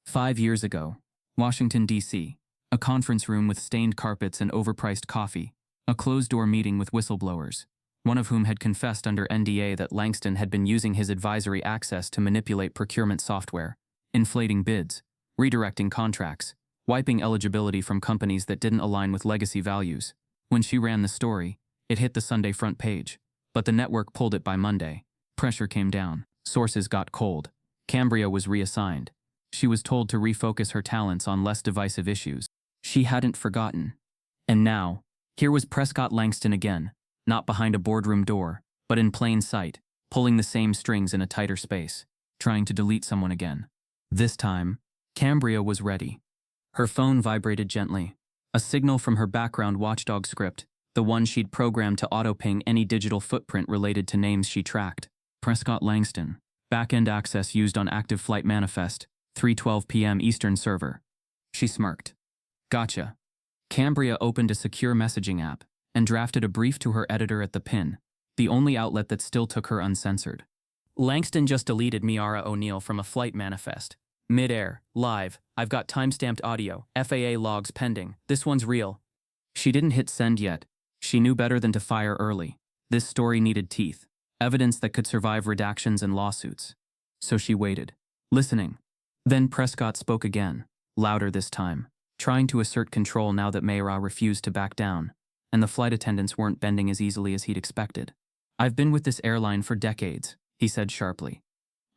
5 years ago, Washington, D.C., a conference room with stained carpets and overpriced coffee, a closed-door meeting with whistleblowers, one of whom had confessed under NDA that Langston had been using his advisory access to manipulate procurement software, inflating bids, redirecting contracts, wiping eligibility from companies that didn't align with legacy values. When she ran the story, it hit the Sunday front page, but the network pulled it by Monday. Pressure came down. Sources got cold. Cambria was reassigned. She was told to refocus her talents on less divisive issues. She hadn't forgotten. And now, here was Prescott Langston again, not behind a boardroom door, but in plain sight, pulling the same strings in a tighter space, trying to delete someone again. This time, Cambria was ready. Her phone vibrated gently. A signal from her background watchdog script, the one she'd programmed to auto-ping any digital footprint related to names she tracked. Prescott Langston. Back-end access used on active flight manifest, 3:12 p.m. Eastern server. She smirked. Gotcha. Cambria opened a secure messaging app and drafted a brief to her editor at the pin, the only outlet that still took her uncensored. Langston just deleted Miara O'Neill from a flight manifest. Mid-air, live, I've got timestamped audio, FAA logs pending, this one's real. She didn't hit send yet. She knew better than to fire early. This story needed teeth, evidence that could survive redactions and lawsuits. So she waited, listening. Then Prescott spoke again, louder this time, trying to assert control now that Mayra refused to back down, and the flight attendants weren't bending as easily as he'd expected. I've been with this airline for decades, he said sharply.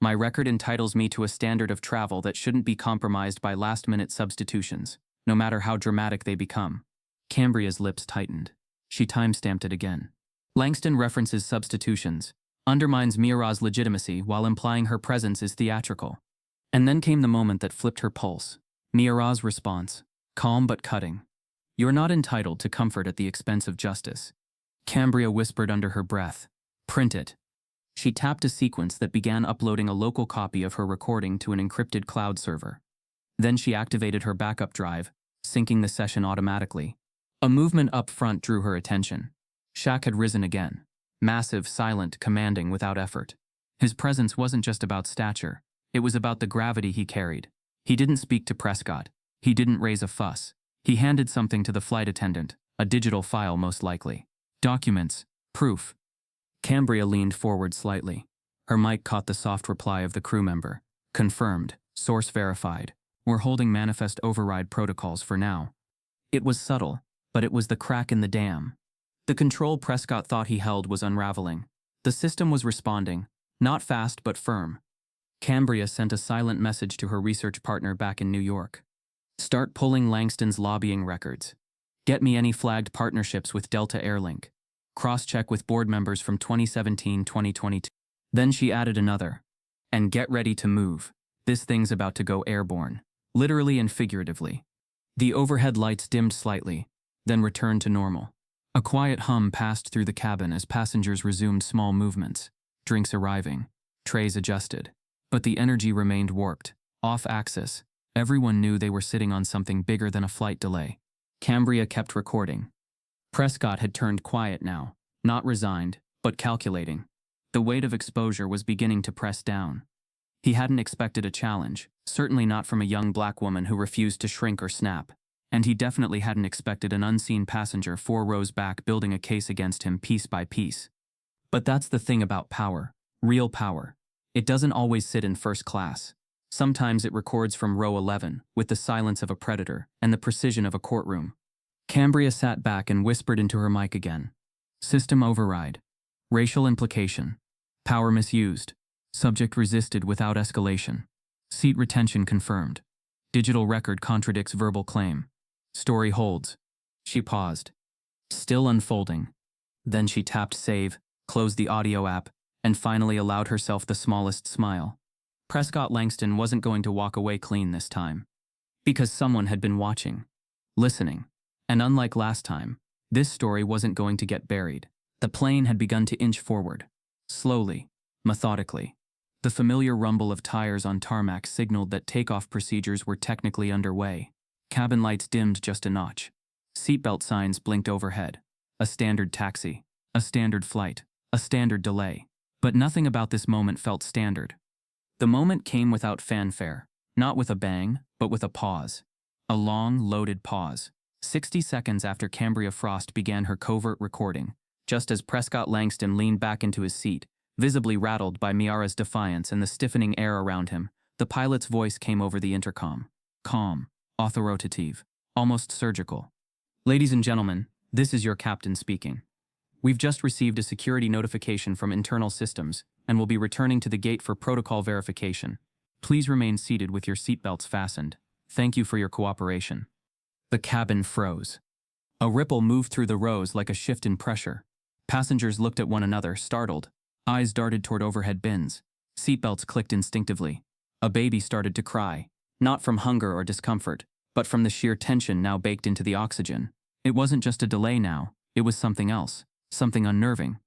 My record entitles me to a standard of travel that shouldn't be compromised by last-minute substitutions, no matter how dramatic they become. Cambria's lips tightened. She timestamped it again. Langston references substitutions, undermines Mira's legitimacy while implying her presence is theatrical. And then came the moment that flipped her pulse. Mira's response, calm but cutting. You're not entitled to comfort at the expense of justice. Cambria whispered under her breath. Print it. She tapped a sequence that began uploading a local copy of her recording to an encrypted cloud server. Then she activated her backup drive, syncing the session automatically. A movement up front drew her attention. Shaq had risen again. Massive, silent, commanding without effort. His presence wasn't just about stature. It was about the gravity he carried. He didn't speak to Prescott. He didn't raise a fuss. He handed something to the flight attendant, a digital file most likely. Documents. Proof. Cambria leaned forward slightly. Her mic caught the soft reply of the crew member. Confirmed. Source verified. We're holding manifest override protocols for now. It was subtle, but it was the crack in the dam. The control Prescott thought he held was unraveling. The system was responding, not fast but firm. Cambria sent a silent message to her research partner back in New York. Start pulling Langston's lobbying records. Get me any flagged partnerships with Delta Airlink. Cross-check with board members from 2017-2022. Then she added another. And get ready to move. This thing's about to go airborne. Literally and figuratively. The overhead lights dimmed slightly, then returned to normal. A quiet hum passed through the cabin as passengers resumed small movements. Drinks arriving. Trays adjusted. But the energy remained warped, off-axis. Everyone knew they were sitting on something bigger than a flight delay. Cambria kept recording. Prescott had turned quiet now, not resigned, but calculating. The weight of exposure was beginning to press down. He hadn't expected a challenge, certainly not from a young black woman who refused to shrink or snap. And he definitely hadn't expected an unseen passenger 4 rows back building a case against him piece by piece. But that's the thing about power, real power. It doesn't always sit in first class. Sometimes it records from row 11, with the silence of a predator and the precision of a courtroom. Cambria sat back and whispered into her mic again. System override. Racial implication. Power misused. Subject resisted without escalation. Seat retention confirmed. Digital record contradicts verbal claim. Story holds. She paused. Still unfolding. Then she tapped save, closed the audio app, and finally allowed herself the smallest smile. Prescott Langston wasn't going to walk away clean this time. Because someone had been watching. Listening. And unlike last time, this story wasn't going to get buried. The plane had begun to inch forward. Slowly. Methodically. The familiar rumble of tires on tarmac signaled that takeoff procedures were technically underway. Cabin lights dimmed just a notch. Seatbelt signs blinked overhead. A standard taxi. A standard flight. A standard delay. But nothing about this moment felt standard. The moment came without fanfare. Not with a bang, but with a pause. A long, loaded pause. 60 seconds after Cambria Frost began her covert recording, just as Prescott Langston leaned back into his seat, visibly rattled by Miara's defiance and the stiffening air around him, the pilot's voice came over the intercom. Calm, authoritative, almost surgical. Ladies and gentlemen, this is your captain speaking. We've just received a security notification from internal systems and will be returning to the gate for protocol verification. Please remain seated with your seatbelts fastened. Thank you for your cooperation. The cabin froze. A ripple moved through the rows like a shift in pressure. Passengers looked at one another, startled. Eyes darted toward overhead bins. Seatbelts clicked instinctively. A baby started to cry, not from hunger or discomfort, but from the sheer tension now baked into the oxygen. It wasn't just a delay now, it was something else, something unnerving.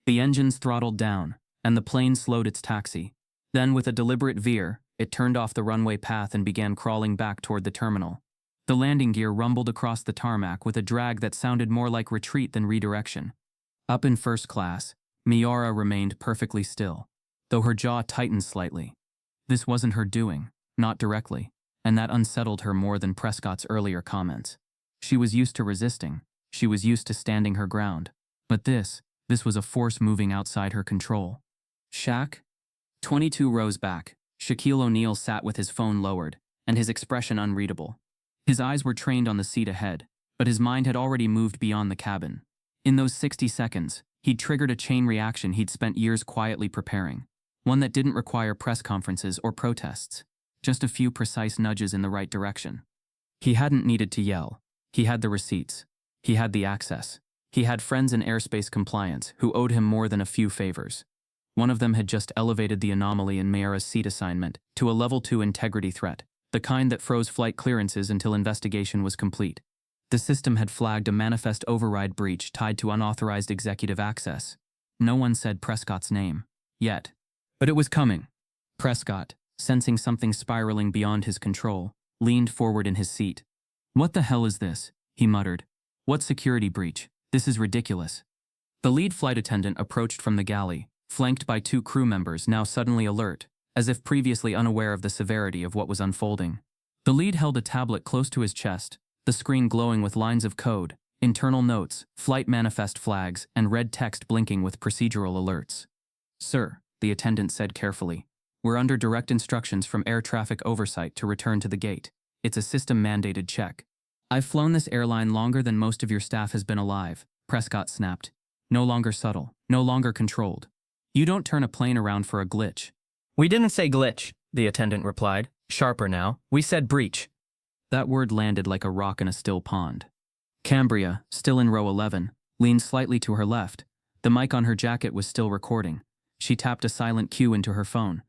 The engines throttled down, and the plane slowed its taxi. Then, with a deliberate veer, it turned off the runway path and began crawling back toward the terminal. The landing gear rumbled across the tarmac with a drag that sounded more like retreat than redirection. Up in first class, Miara remained perfectly still, though her jaw tightened slightly. This wasn't her doing, not directly, and that unsettled her more than Prescott's earlier comments. She was used to resisting, she was used to standing her ground, but this was a force moving outside her control. Shaq? 22 rows back, Shaquille O'Neal sat with his phone lowered, and his expression unreadable. His eyes were trained on the seat ahead, but his mind had already moved beyond the cabin. In those 60 seconds, he'd triggered a chain reaction he'd spent years quietly preparing, one that didn't require press conferences or protests, just a few precise nudges in the right direction. He hadn't needed to yell. He had the receipts. He had the access. He had friends in airspace compliance who owed him more than a few favors. One of them had just elevated the anomaly in Miara's seat assignment to a level 2 integrity threat, the kind that froze flight clearances until investigation was complete. The system had flagged a manifest override breach tied to unauthorized executive access. No one said Prescott's name, yet. But it was coming. Prescott, sensing something spiraling beyond his control, leaned forward in his seat. "What the hell is this?" he muttered. "What security breach? This is ridiculous." The lead flight attendant approached from the galley, flanked by 2 crew members now suddenly alert, as if previously unaware of the severity of what was unfolding. The lead held a tablet close to his chest, the screen glowing with lines of code, internal notes, flight manifest flags, and red text blinking with procedural alerts. "Sir," the attendant said carefully, "we're under direct instructions from air traffic oversight to return to the gate. It's a system-mandated check." "I've flown this airline longer than most of your staff has been alive," Prescott snapped. "No longer subtle, no longer controlled. You don't turn a plane around for a glitch." "We didn't say glitch," the attendant replied. "Sharper now. We said breach." That word landed like a rock in a still pond. Cambria, still in row 11, leaned slightly to her left. The mic on her jacket was still recording. She tapped a silent cue into her phone.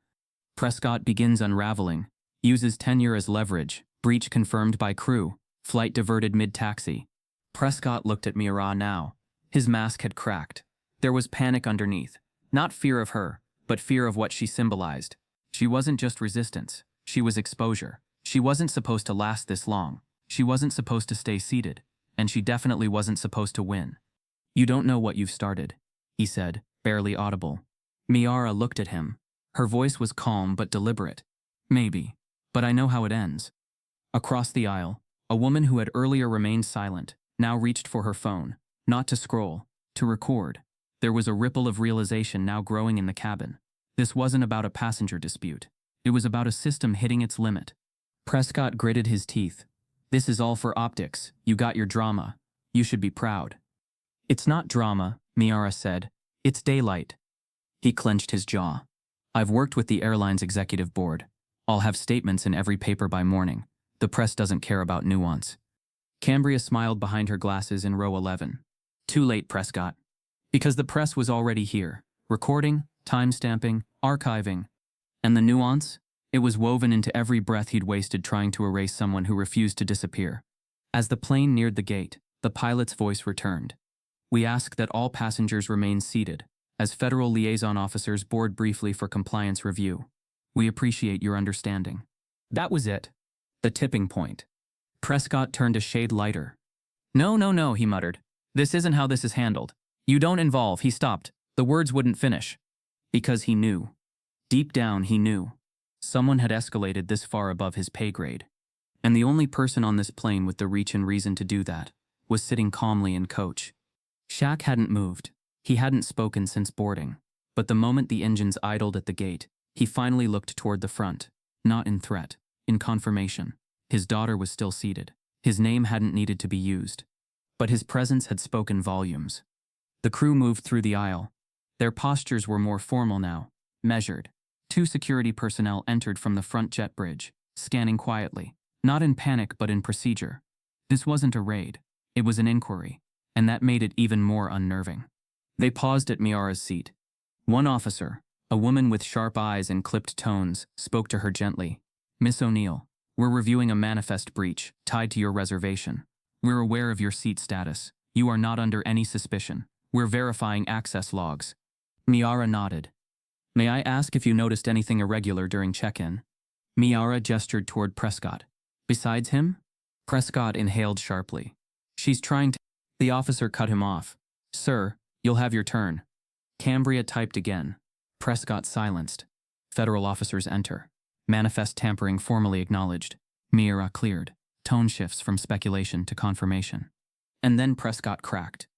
Prescott begins unraveling. Uses tenure as leverage. Breach confirmed by crew. Flight diverted mid-taxi. Prescott looked at Miara now. His mask had cracked. There was panic underneath. Not fear of her, but fear of what she symbolized. She wasn't just resistance. She was exposure. She wasn't supposed to last this long. She wasn't supposed to stay seated. And she definitely wasn't supposed to win. "You don't know what you've started," he said, barely audible. Miara looked at him. Her voice was calm but deliberate. "Maybe. But I know how it ends." Across the aisle, a woman who had earlier remained silent now reached for her phone, not to scroll, to record. There was a ripple of realization now growing in the cabin. This wasn't about a passenger dispute. It was about a system hitting its limit. Prescott gritted his teeth. This is all for optics. You got your drama. You should be proud. It's not drama, Miara said. It's daylight. He clenched his jaw. I've worked with the airline's executive board. I'll have statements in every paper by morning. The press doesn't care about nuance. Cambria smiled behind her glasses in row 11. Too late, Prescott. Because the press was already here. Recording, time-stamping, archiving. And the nuance? It was woven into every breath he'd wasted trying to erase someone who refused to disappear. As the plane neared the gate, the pilot's voice returned. We ask that all passengers remain seated, as federal liaison officers board briefly for compliance review. We appreciate your understanding. That was it. The tipping point. Prescott turned a shade lighter. No, he muttered. This isn't how this is handled. You don't involve, he stopped. The words wouldn't finish. Because he knew. Deep down, he knew. Someone had escalated this far above his pay grade. And the only person on this plane with the reach and reason to do that was sitting calmly in coach. Shaq hadn't moved. He hadn't spoken since boarding. But the moment the engines idled at the gate, he finally looked toward the front, not in threat, in confirmation. His daughter was still seated. His name hadn't needed to be used. But his presence had spoken volumes. The crew moved through the aisle. Their postures were more formal now, measured. 2 security personnel entered from the front jet bridge, scanning quietly, not in panic but in procedure. This wasn't a raid. It was an inquiry, and that made it even more unnerving. They paused at Miara's seat. One officer, a woman with sharp eyes and clipped tones, spoke to her gently. Miss O'Neill, we're reviewing a manifest breach tied to your reservation. We're aware of your seat status. You are not under any suspicion. We're verifying access logs. Miara nodded. May I ask if you noticed anything irregular during check-in? Miara gestured toward Prescott. Besides him? Prescott inhaled sharply. She's trying to... The officer cut him off. Sir, you'll have your turn. Cambria typed again. Prescott silenced. Federal officers enter. Manifest tampering formally acknowledged. Miara cleared. Tone shifts from speculation to confirmation. And then Prescott cracked.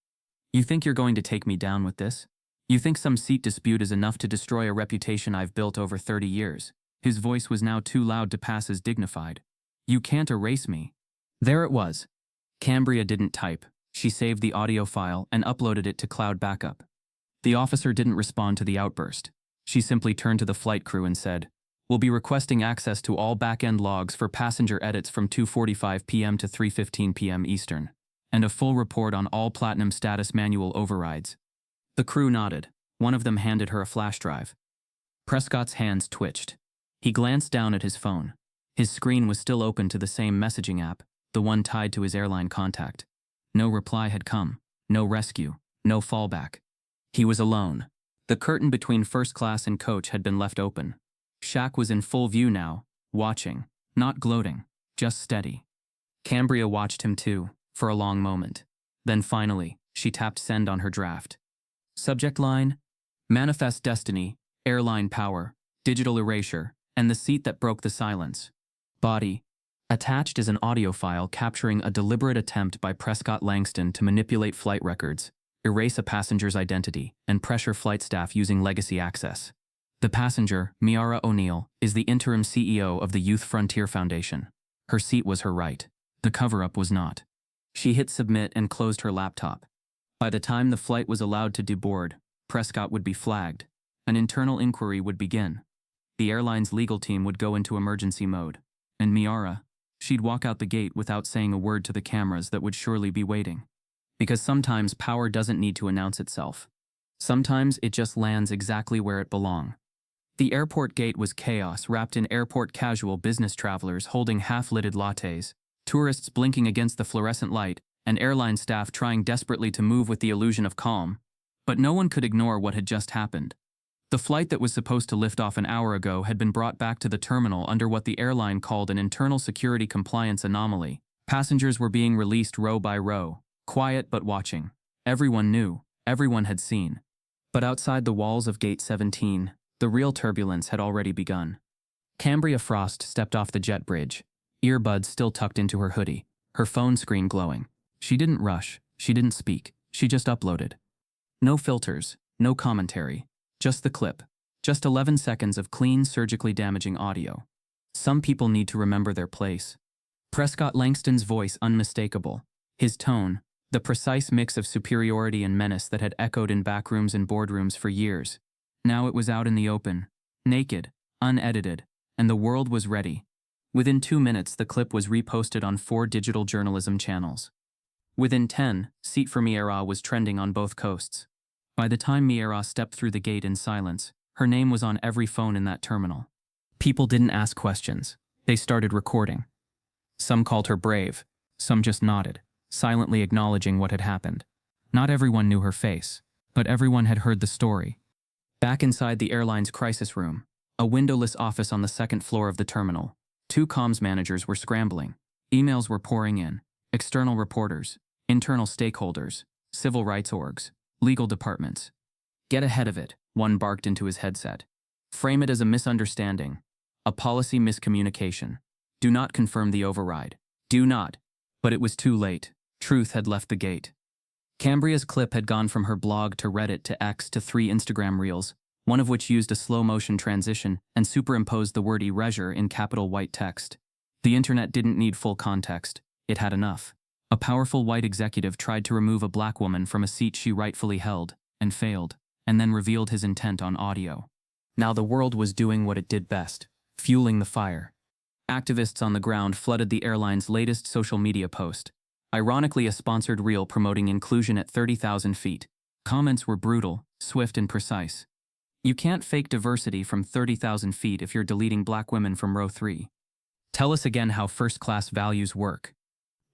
You think you're going to take me down with this? You think some seat dispute is enough to destroy a reputation I've built over 30 years? His voice was now too loud to pass as dignified. You can't erase me. There it was. Cambria didn't type. She saved the audio file and uploaded it to cloud backup. The officer didn't respond to the outburst. She simply turned to the flight crew and said, We'll be requesting access to all back-end logs for passenger edits from 2:45 p.m. to 3:15 p.m. Eastern, and a full report on all Platinum status manual overrides. The crew nodded. One of them handed her a flash drive. Prescott's hands twitched. He glanced down at his phone. His screen was still open to the same messaging app, the one tied to his airline contact. No reply had come. No rescue. No fallback. He was alone. The curtain between first class and coach had been left open. Shaq was in full view now, watching, not gloating, just steady. Cambria watched him too, for a long moment. Then finally, she tapped send on her draft. Subject line, Manifest Destiny, Airline Power, Digital Erasure, and the seat that broke the silence. Body. Attached is an audio file capturing a deliberate attempt by Prescott Langston to manipulate flight records, erase a passenger's identity, and pressure flight staff using legacy access. The passenger, Miara O'Neill, is the interim CEO of the Youth Frontier Foundation. Her seat was her right. The cover-up was not. She hit submit and closed her laptop. By the time the flight was allowed to deboard, Prescott would be flagged. An internal inquiry would begin. The airline's legal team would go into emergency mode. And Miara, she'd walk out the gate without saying a word to the cameras that would surely be waiting. Because sometimes power doesn't need to announce itself. Sometimes it just lands exactly where it belongs. The airport gate was chaos wrapped in airport casual business travelers holding half-lidded lattes, tourists blinking against the fluorescent light, and airline staff trying desperately to move with the illusion of calm. But no one could ignore what had just happened. The flight that was supposed to lift off an hour ago had been brought back to the terminal under what the airline called an internal security compliance anomaly. Passengers were being released row by row, quiet but watching. Everyone knew, everyone had seen. But outside the walls of Gate 17, the real turbulence had already begun. Cambria Frost stepped off the jet bridge, earbuds still tucked into her hoodie, her phone screen glowing. She didn't rush, she didn't speak, she just uploaded. No filters, no commentary, just the clip, just 11 seconds of clean, surgically damaging audio. Some people need to remember their place. Prescott Langston's voice unmistakable. His tone, the precise mix of superiority and menace that had echoed in backrooms and boardrooms for years. Now it was out in the open, naked, unedited, and the world was ready. Within 2 minutes, the clip was reposted on 4 digital journalism channels. Within 10, Seat for Miera was trending on both coasts. By the time Miera stepped through the gate in silence, her name was on every phone in that terminal. People didn't ask questions. They started recording. Some called her brave. Some just nodded, silently acknowledging what had happened. Not everyone knew her face, but everyone had heard the story. Back inside the airline's crisis room, a windowless office on the 2nd floor of the terminal, 2 comms managers were scrambling. Emails were pouring in. External reporters, internal stakeholders, civil rights orgs, legal departments. Get ahead of it, one barked into his headset. Frame it as a misunderstanding, a policy miscommunication. Do not confirm the override. Do not. But it was too late. Truth had left the gate. Cambria's clip had gone from her blog to Reddit to X to 3 Instagram reels, one of which used a slow-motion transition and superimposed the word erasure in capital white text. The internet didn't need full context. It had enough. A powerful white executive tried to remove a black woman from a seat she rightfully held, and failed, and then revealed his intent on audio. Now the world was doing what it did best, fueling the fire. Activists on the ground flooded the airline's latest social media post. Ironically, a sponsored reel promoting inclusion at 30,000 feet. Comments were brutal, swift, and precise. You can't fake diversity from 30,000 feet if you're deleting black women from row 3. Tell us again how first-class values work.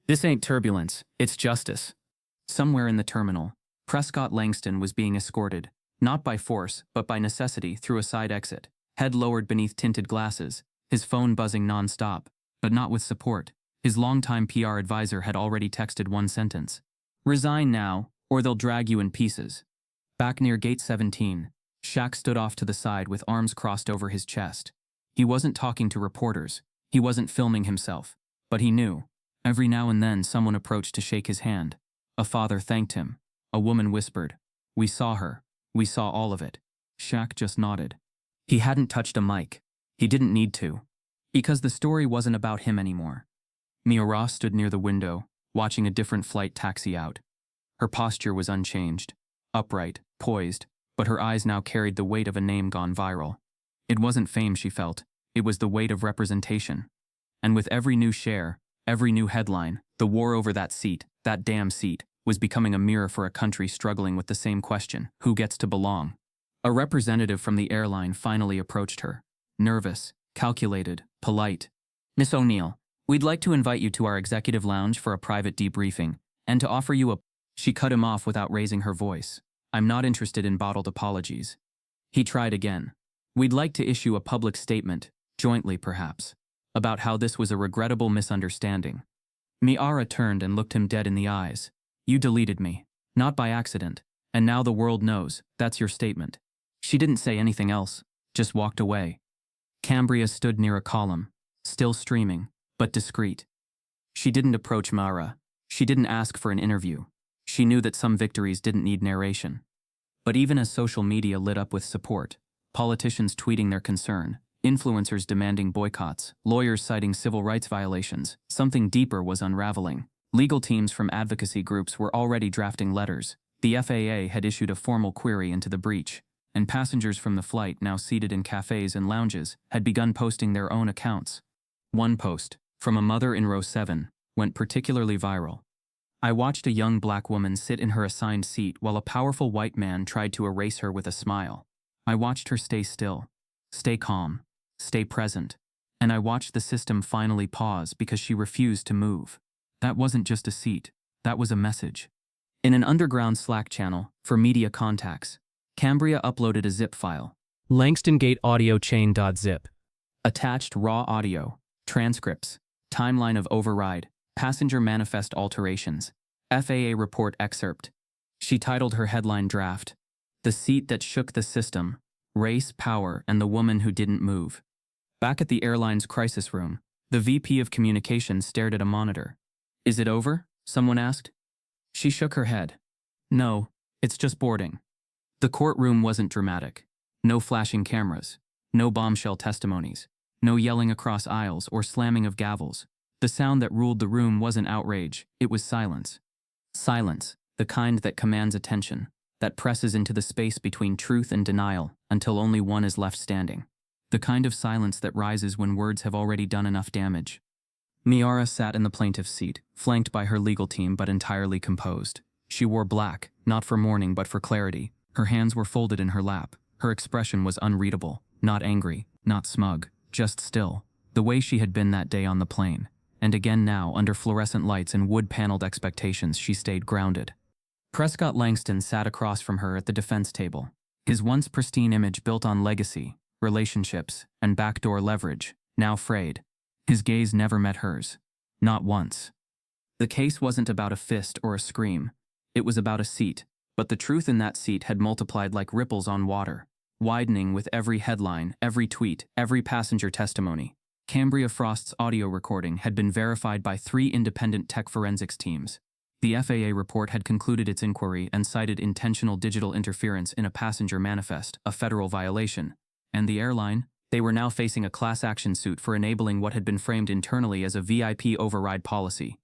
This ain't turbulence, it's justice. Somewhere in the terminal, Prescott Langston was being escorted, not by force, but by necessity, through a side exit, head lowered beneath tinted glasses, his phone buzzing non-stop, but not with support. His longtime PR advisor had already texted one sentence. Resign now, or they'll drag you in pieces. Back near gate 17, Shaq stood off to the side with arms crossed over his chest. He wasn't talking to reporters. He wasn't filming himself. But he knew. Every now and then someone approached to shake his hand. A father thanked him. A woman whispered, "We saw her. We saw all of it." Shaq just nodded. He hadn't touched a mic. He didn't need to. Because the story wasn't about him anymore. Miera stood near the window, watching a different flight taxi out. Her posture was unchanged, upright, poised, but her eyes now carried the weight of a name gone viral. It wasn't fame she felt, it was the weight of representation. And with every new share, every new headline, the war over that seat, that damn seat, was becoming a mirror for a country struggling with the same question: who gets to belong? A representative from the airline finally approached her. Nervous, calculated, polite. "Miss O'Neill, we'd like to invite you to our executive lounge for a private debriefing, and to offer you a—" She cut him off without raising her voice. "I'm not interested in bottled apologies." He tried again. "We'd like to issue a public statement, jointly perhaps, about how this was a regrettable misunderstanding." Miera turned and looked him dead in the eyes. "You deleted me. Not by accident. And now the world knows, that's your statement." She didn't say anything else, just walked away. Cambria stood near a column, still streaming, but discreet. She didn't approach Mara. She didn't ask for an interview. She knew that some victories didn't need narration. But even as social media lit up with support, politicians tweeting their concern, influencers demanding boycotts, lawyers citing civil rights violations, something deeper was unraveling. Legal teams from advocacy groups were already drafting letters. The FAA had issued a formal query into the breach, and passengers from the flight, now seated in cafes and lounges, had begun posting their own accounts. One post, from a mother in row 7, went particularly viral. "I watched a young black woman sit in her assigned seat while a powerful white man tried to erase her with a smile. I watched her stay still, stay calm, stay present, and I watched the system finally pause because she refused to move. That wasn't just a seat, that was a message." In an underground Slack channel, for media contacts, Cambria uploaded a zip file. Langston Gate audio chain.zip. Attached raw audio, transcripts, timeline of override, passenger manifest alterations, FAA report excerpt. She titled her headline draft, "The Seat That Shook the System, Race, Power, and the Woman Who Didn't Move." Back at the airline's crisis room, the VP of Communications stared at a monitor. "Is it over?" someone asked. She shook her head. "No, it's just boarding." The courtroom wasn't dramatic. No flashing cameras. No bombshell testimonies. No yelling across aisles or slamming of gavels. The sound that ruled the room wasn't outrage, it was silence. Silence, the kind that commands attention, that presses into the space between truth and denial until only one is left standing. The kind of silence that rises when words have already done enough damage. Miara sat in the plaintiff's seat, flanked by her legal team but entirely composed. She wore black, not for mourning but for clarity. Her hands were folded in her lap. Her expression was unreadable, not angry, not smug, just still, the way she had been that day on the plane. And again now, under fluorescent lights and wood-paneled expectations, she stayed grounded. Prescott Langston sat across from her at the defense table. His once pristine image built on legacy, relationships, and backdoor leverage, now frayed. His gaze never met hers. Not once. The case wasn't about a fist or a scream. It was about a seat, but the truth in that seat had multiplied like ripples on water, widening with every headline, every tweet, every passenger testimony. Cambria Frost's audio recording had been verified by 3 independent tech forensics teams. The FAA report had concluded its inquiry and cited intentional digital interference in a passenger manifest, a federal violation. And the airline? They were now facing a class action suit for enabling what had been framed internally as a VIP override policy.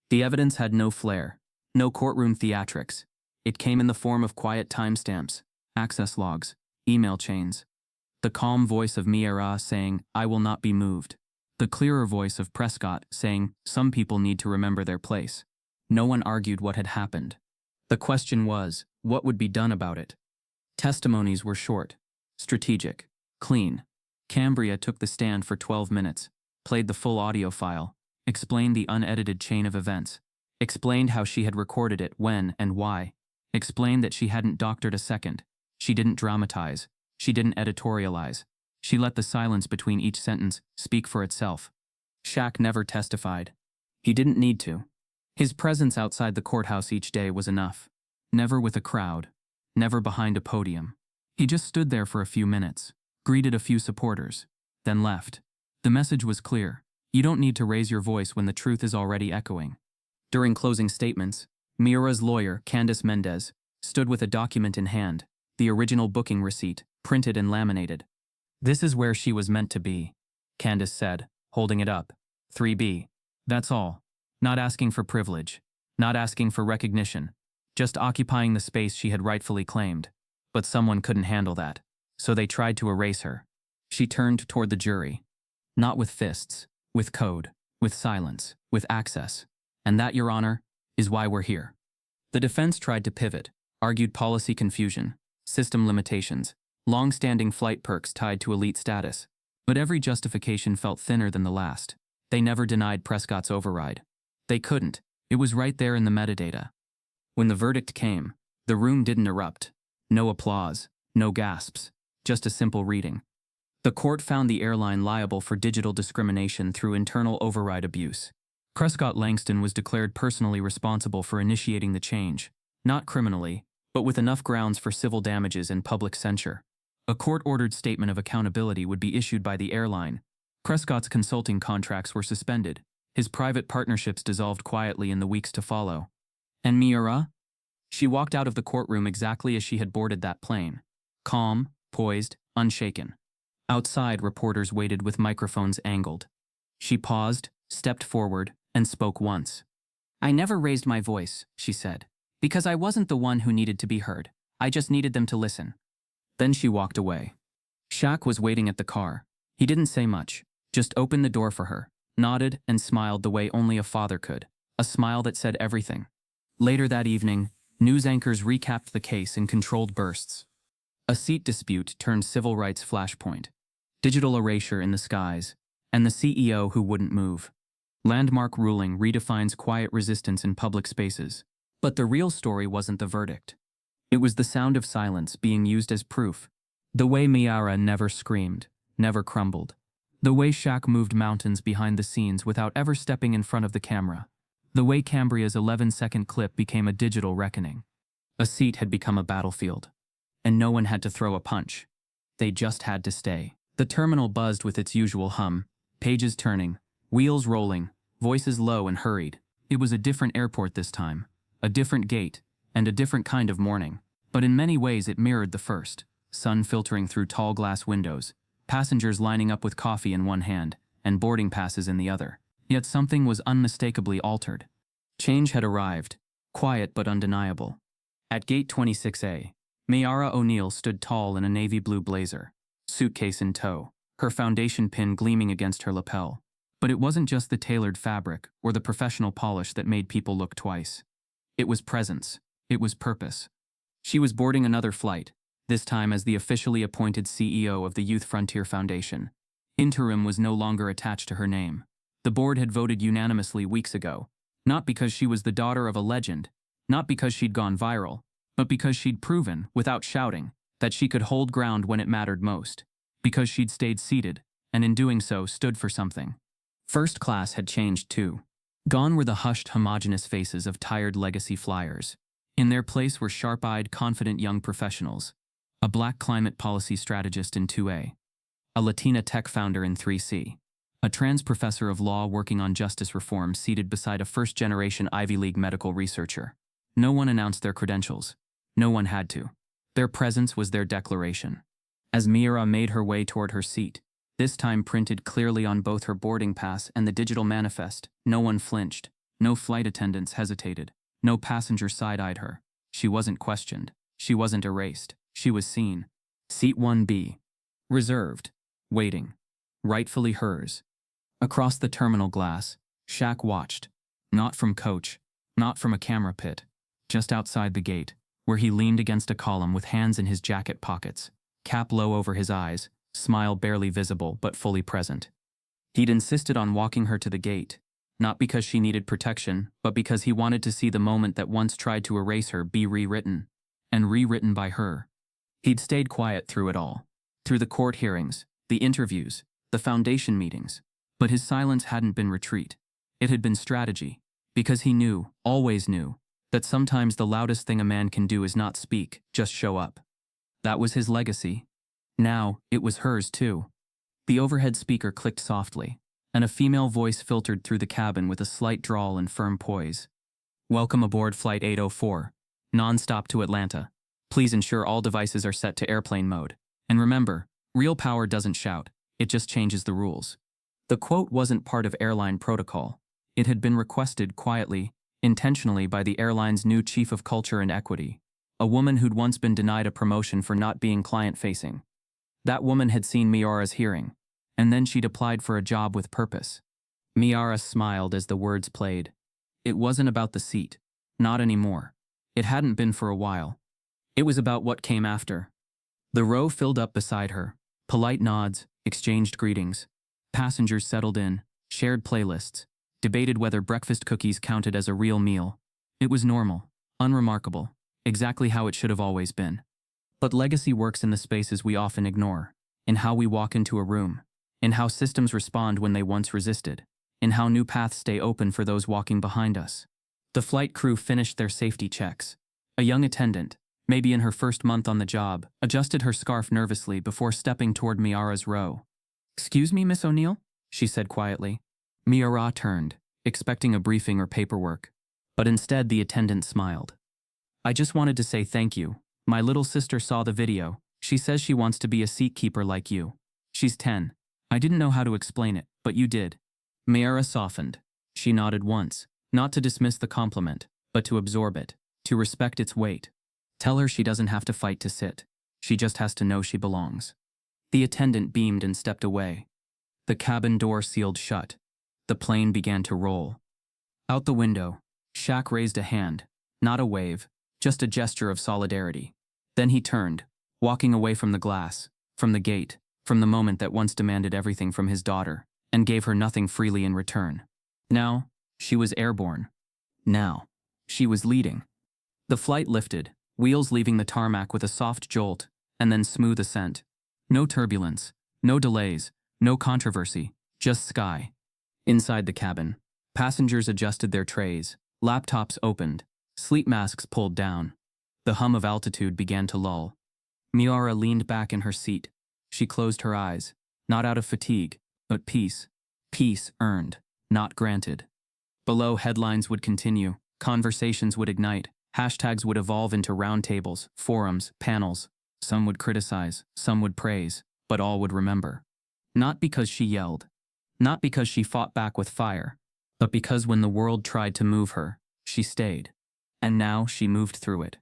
The evidence had no flair, no courtroom theatrics. It came in the form of quiet timestamps, access logs, email chains. The calm voice of Miara saying, "I will not be moved." The clearer voice of Prescott saying, "Some people need to remember their place." No one argued what had happened. The question was, what would be done about it? Testimonies were short, strategic, clean. Cambria took the stand for 12 minutes, played the full audio file, explained the unedited chain of events, explained how she had recorded it, when and why, explained that she hadn't doctored a second, she didn't dramatize, she didn't editorialize. She let the silence between each sentence speak for itself. Shaq never testified. He didn't need to. His presence outside the courthouse each day was enough. Never with a crowd. Never behind a podium. He just stood there for a few minutes, greeted a few supporters, then left. The message was clear. You don't need to raise your voice when the truth is already echoing. During closing statements, Miara's lawyer, Candice Mendez, stood with a document in hand, the original booking receipt, printed and laminated. "This is where she was meant to be," Candice said, holding it up. 3B. That's all. Not asking for privilege. Not asking for recognition. Just occupying the space she had rightfully claimed. But someone couldn't handle that. So they tried to erase her. She turned toward the jury. Not with fists. With code. With silence. With access. And that, Your Honor, is why we're here. The defense tried to pivot, argued policy confusion, system limitations, long-standing flight perks tied to elite status. But every justification felt thinner than the last. They never denied Prescott's override. They couldn't. It was right there in the metadata. When the verdict came, the room didn't erupt. No applause, no gasps, just a simple reading. The court found the airline liable for digital discrimination through internal override abuse. Prescott Langston was declared personally responsible for initiating the change, not criminally, but with enough grounds for civil damages and public censure. A court-ordered statement of accountability would be issued by the airline. Prescott's consulting contracts were suspended. His private partnerships dissolved quietly in the weeks to follow. And Miara? She walked out of the courtroom exactly as she had boarded that plane. Calm, poised, unshaken. Outside, reporters waited with microphones angled. She paused, stepped forward, and spoke once. "I never raised my voice," she said, "because I wasn't the one who needed to be heard. I just needed them to listen." Then she walked away. Shaq was waiting at the car. He didn't say much, just opened the door for her, nodded and smiled the way only a father could, a smile that said everything. Later that evening, news anchors recapped the case in controlled bursts. A seat dispute turned civil rights flashpoint. Digital erasure in the skies, and the CEO who wouldn't move. Landmark ruling redefines quiet resistance in public spaces. But the real story wasn't the verdict. It was the sound of silence being used as proof. The way Miara never screamed, never crumbled. The way Shaq moved mountains behind the scenes without ever stepping in front of the camera. The way Cambria's 11-second clip became a digital reckoning. A seat had become a battlefield. And no one had to throw a punch. They just had to stay. The terminal buzzed with its usual hum, pages turning, wheels rolling, voices low and hurried. It was a different airport this time, a different gate, and a different kind of morning. But in many ways it mirrored the first. Sun filtering through tall glass windows, passengers lining up with coffee in one hand, and boarding passes in the other. Yet something was unmistakably altered. Change had arrived, quiet but undeniable. At gate 26A, Mayara O'Neill stood tall in a navy blue blazer, suitcase in tow, her foundation pin gleaming against her lapel. But it wasn't just the tailored fabric or the professional polish that made people look twice. It was presence. It was purpose. She was boarding another flight, this time as the officially appointed CEO of the Youth Frontier Foundation. Interim was no longer attached to her name. The board had voted unanimously weeks ago, not because she was the daughter of a legend, not because she'd gone viral, but because she'd proven, without shouting, that she could hold ground when it mattered most, because she'd stayed seated, and in doing so stood for something. First class had changed too. Gone were the hushed, homogeneous faces of tired legacy flyers. In their place were sharp-eyed, confident young professionals. A black climate policy strategist in 2A. A Latina tech founder in 3C. A trans professor of law working on justice reform seated beside a first-generation Ivy League medical researcher. No one announced their credentials. No one had to. Their presence was their declaration. As Mira made her way toward her seat, this time printed clearly on both her boarding pass and the digital manifest, no one flinched. No flight attendants hesitated. No passenger side-eyed her. She wasn't questioned. She wasn't erased. She was seen. Seat 1B. Reserved. Waiting. Rightfully hers. Across the terminal glass, Shaq watched. Not from coach. Not from a camera pit. Just outside the gate, where he leaned against a column with hands in his jacket pockets, cap low over his eyes, smile barely visible but fully present. He'd insisted on walking her to the gate, not because she needed protection, but because he wanted to see the moment that once tried to erase her be rewritten, and rewritten by her. He'd stayed quiet through it all, through the court hearings, the interviews, the foundation meetings, but his silence hadn't been retreat. It had been strategy, because he knew, always knew, that sometimes the loudest thing a man can do is not speak, just show up. That was his legacy. Now, it was hers too. The overhead speaker clicked softly, and a female voice filtered through the cabin with a slight drawl and firm poise. Welcome aboard Flight 804, non-stop to Atlanta. Please ensure all devices are set to airplane mode. And remember, real power doesn't shout, it just changes the rules. The quote wasn't part of airline protocol. It had been requested quietly, intentionally by the airline's new chief of culture and equity, a woman who'd once been denied a promotion for not being client-facing. That woman had seen Miara's hearing, and then she'd applied for a job with purpose. Miara smiled as the words played. It wasn't about the seat. Not anymore. It hadn't been for a while. It was about what came after. The row filled up beside her. Polite nods, exchanged greetings. Passengers settled in, shared playlists, debated whether breakfast cookies counted as a real meal. It was normal, unremarkable, exactly how it should have always been. But legacy works in the spaces we often ignore, in how we walk into a room, in how systems respond when they once resisted, in how new paths stay open for those walking behind us. The flight crew finished their safety checks. A young attendant, maybe in her first month on the job, adjusted her scarf nervously before stepping toward Miara's row. "Excuse me, Miss O'Neill?" she said quietly. Miara turned, expecting a briefing or paperwork, but instead the attendant smiled. "I just wanted to say thank you. My little sister saw the video. She says she wants to be a seat keeper like you. She's 10. I didn't know how to explain it, but you did." Miara softened. She nodded once, not to dismiss the compliment, but to absorb it, to respect its weight. Tell her she doesn't have to fight to sit. She just has to know she belongs. The attendant beamed and stepped away. The cabin door sealed shut. The plane began to roll. Out the window, Shaq raised a hand, not a wave, just a gesture of solidarity. Then he turned, walking away from the glass, from the gate, from the moment that once demanded everything from his daughter, and gave her nothing freely in return. Now, she was airborne. Now, she was leading. The flight lifted, wheels leaving the tarmac with a soft jolt, and then smooth ascent. No turbulence, no delays, no controversy, just sky. Inside the cabin, passengers adjusted their trays, laptops opened, sleep masks pulled down. The hum of altitude began to lull. Miara leaned back in her seat. She closed her eyes, not out of fatigue, but peace. Peace earned, not granted. Below, headlines would continue, conversations would ignite, hashtags would evolve into roundtables, forums, panels. Some would criticize, some would praise, but all would remember. Not because she yelled. Not because she fought back with fire, but because when the world tried to move her, she stayed. And now she moved through it.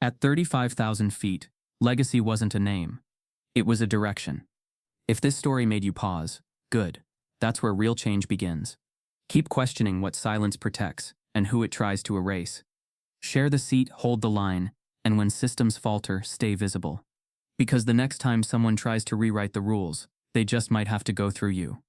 At 35,000 feet, legacy wasn't a name. It was a direction. If this story made you pause, good. That's where real change begins. Keep questioning what silence protects and who it tries to erase. Share the seat, hold the line, and when systems falter, stay visible. Because the next time someone tries to rewrite the rules, they just might have to go through you.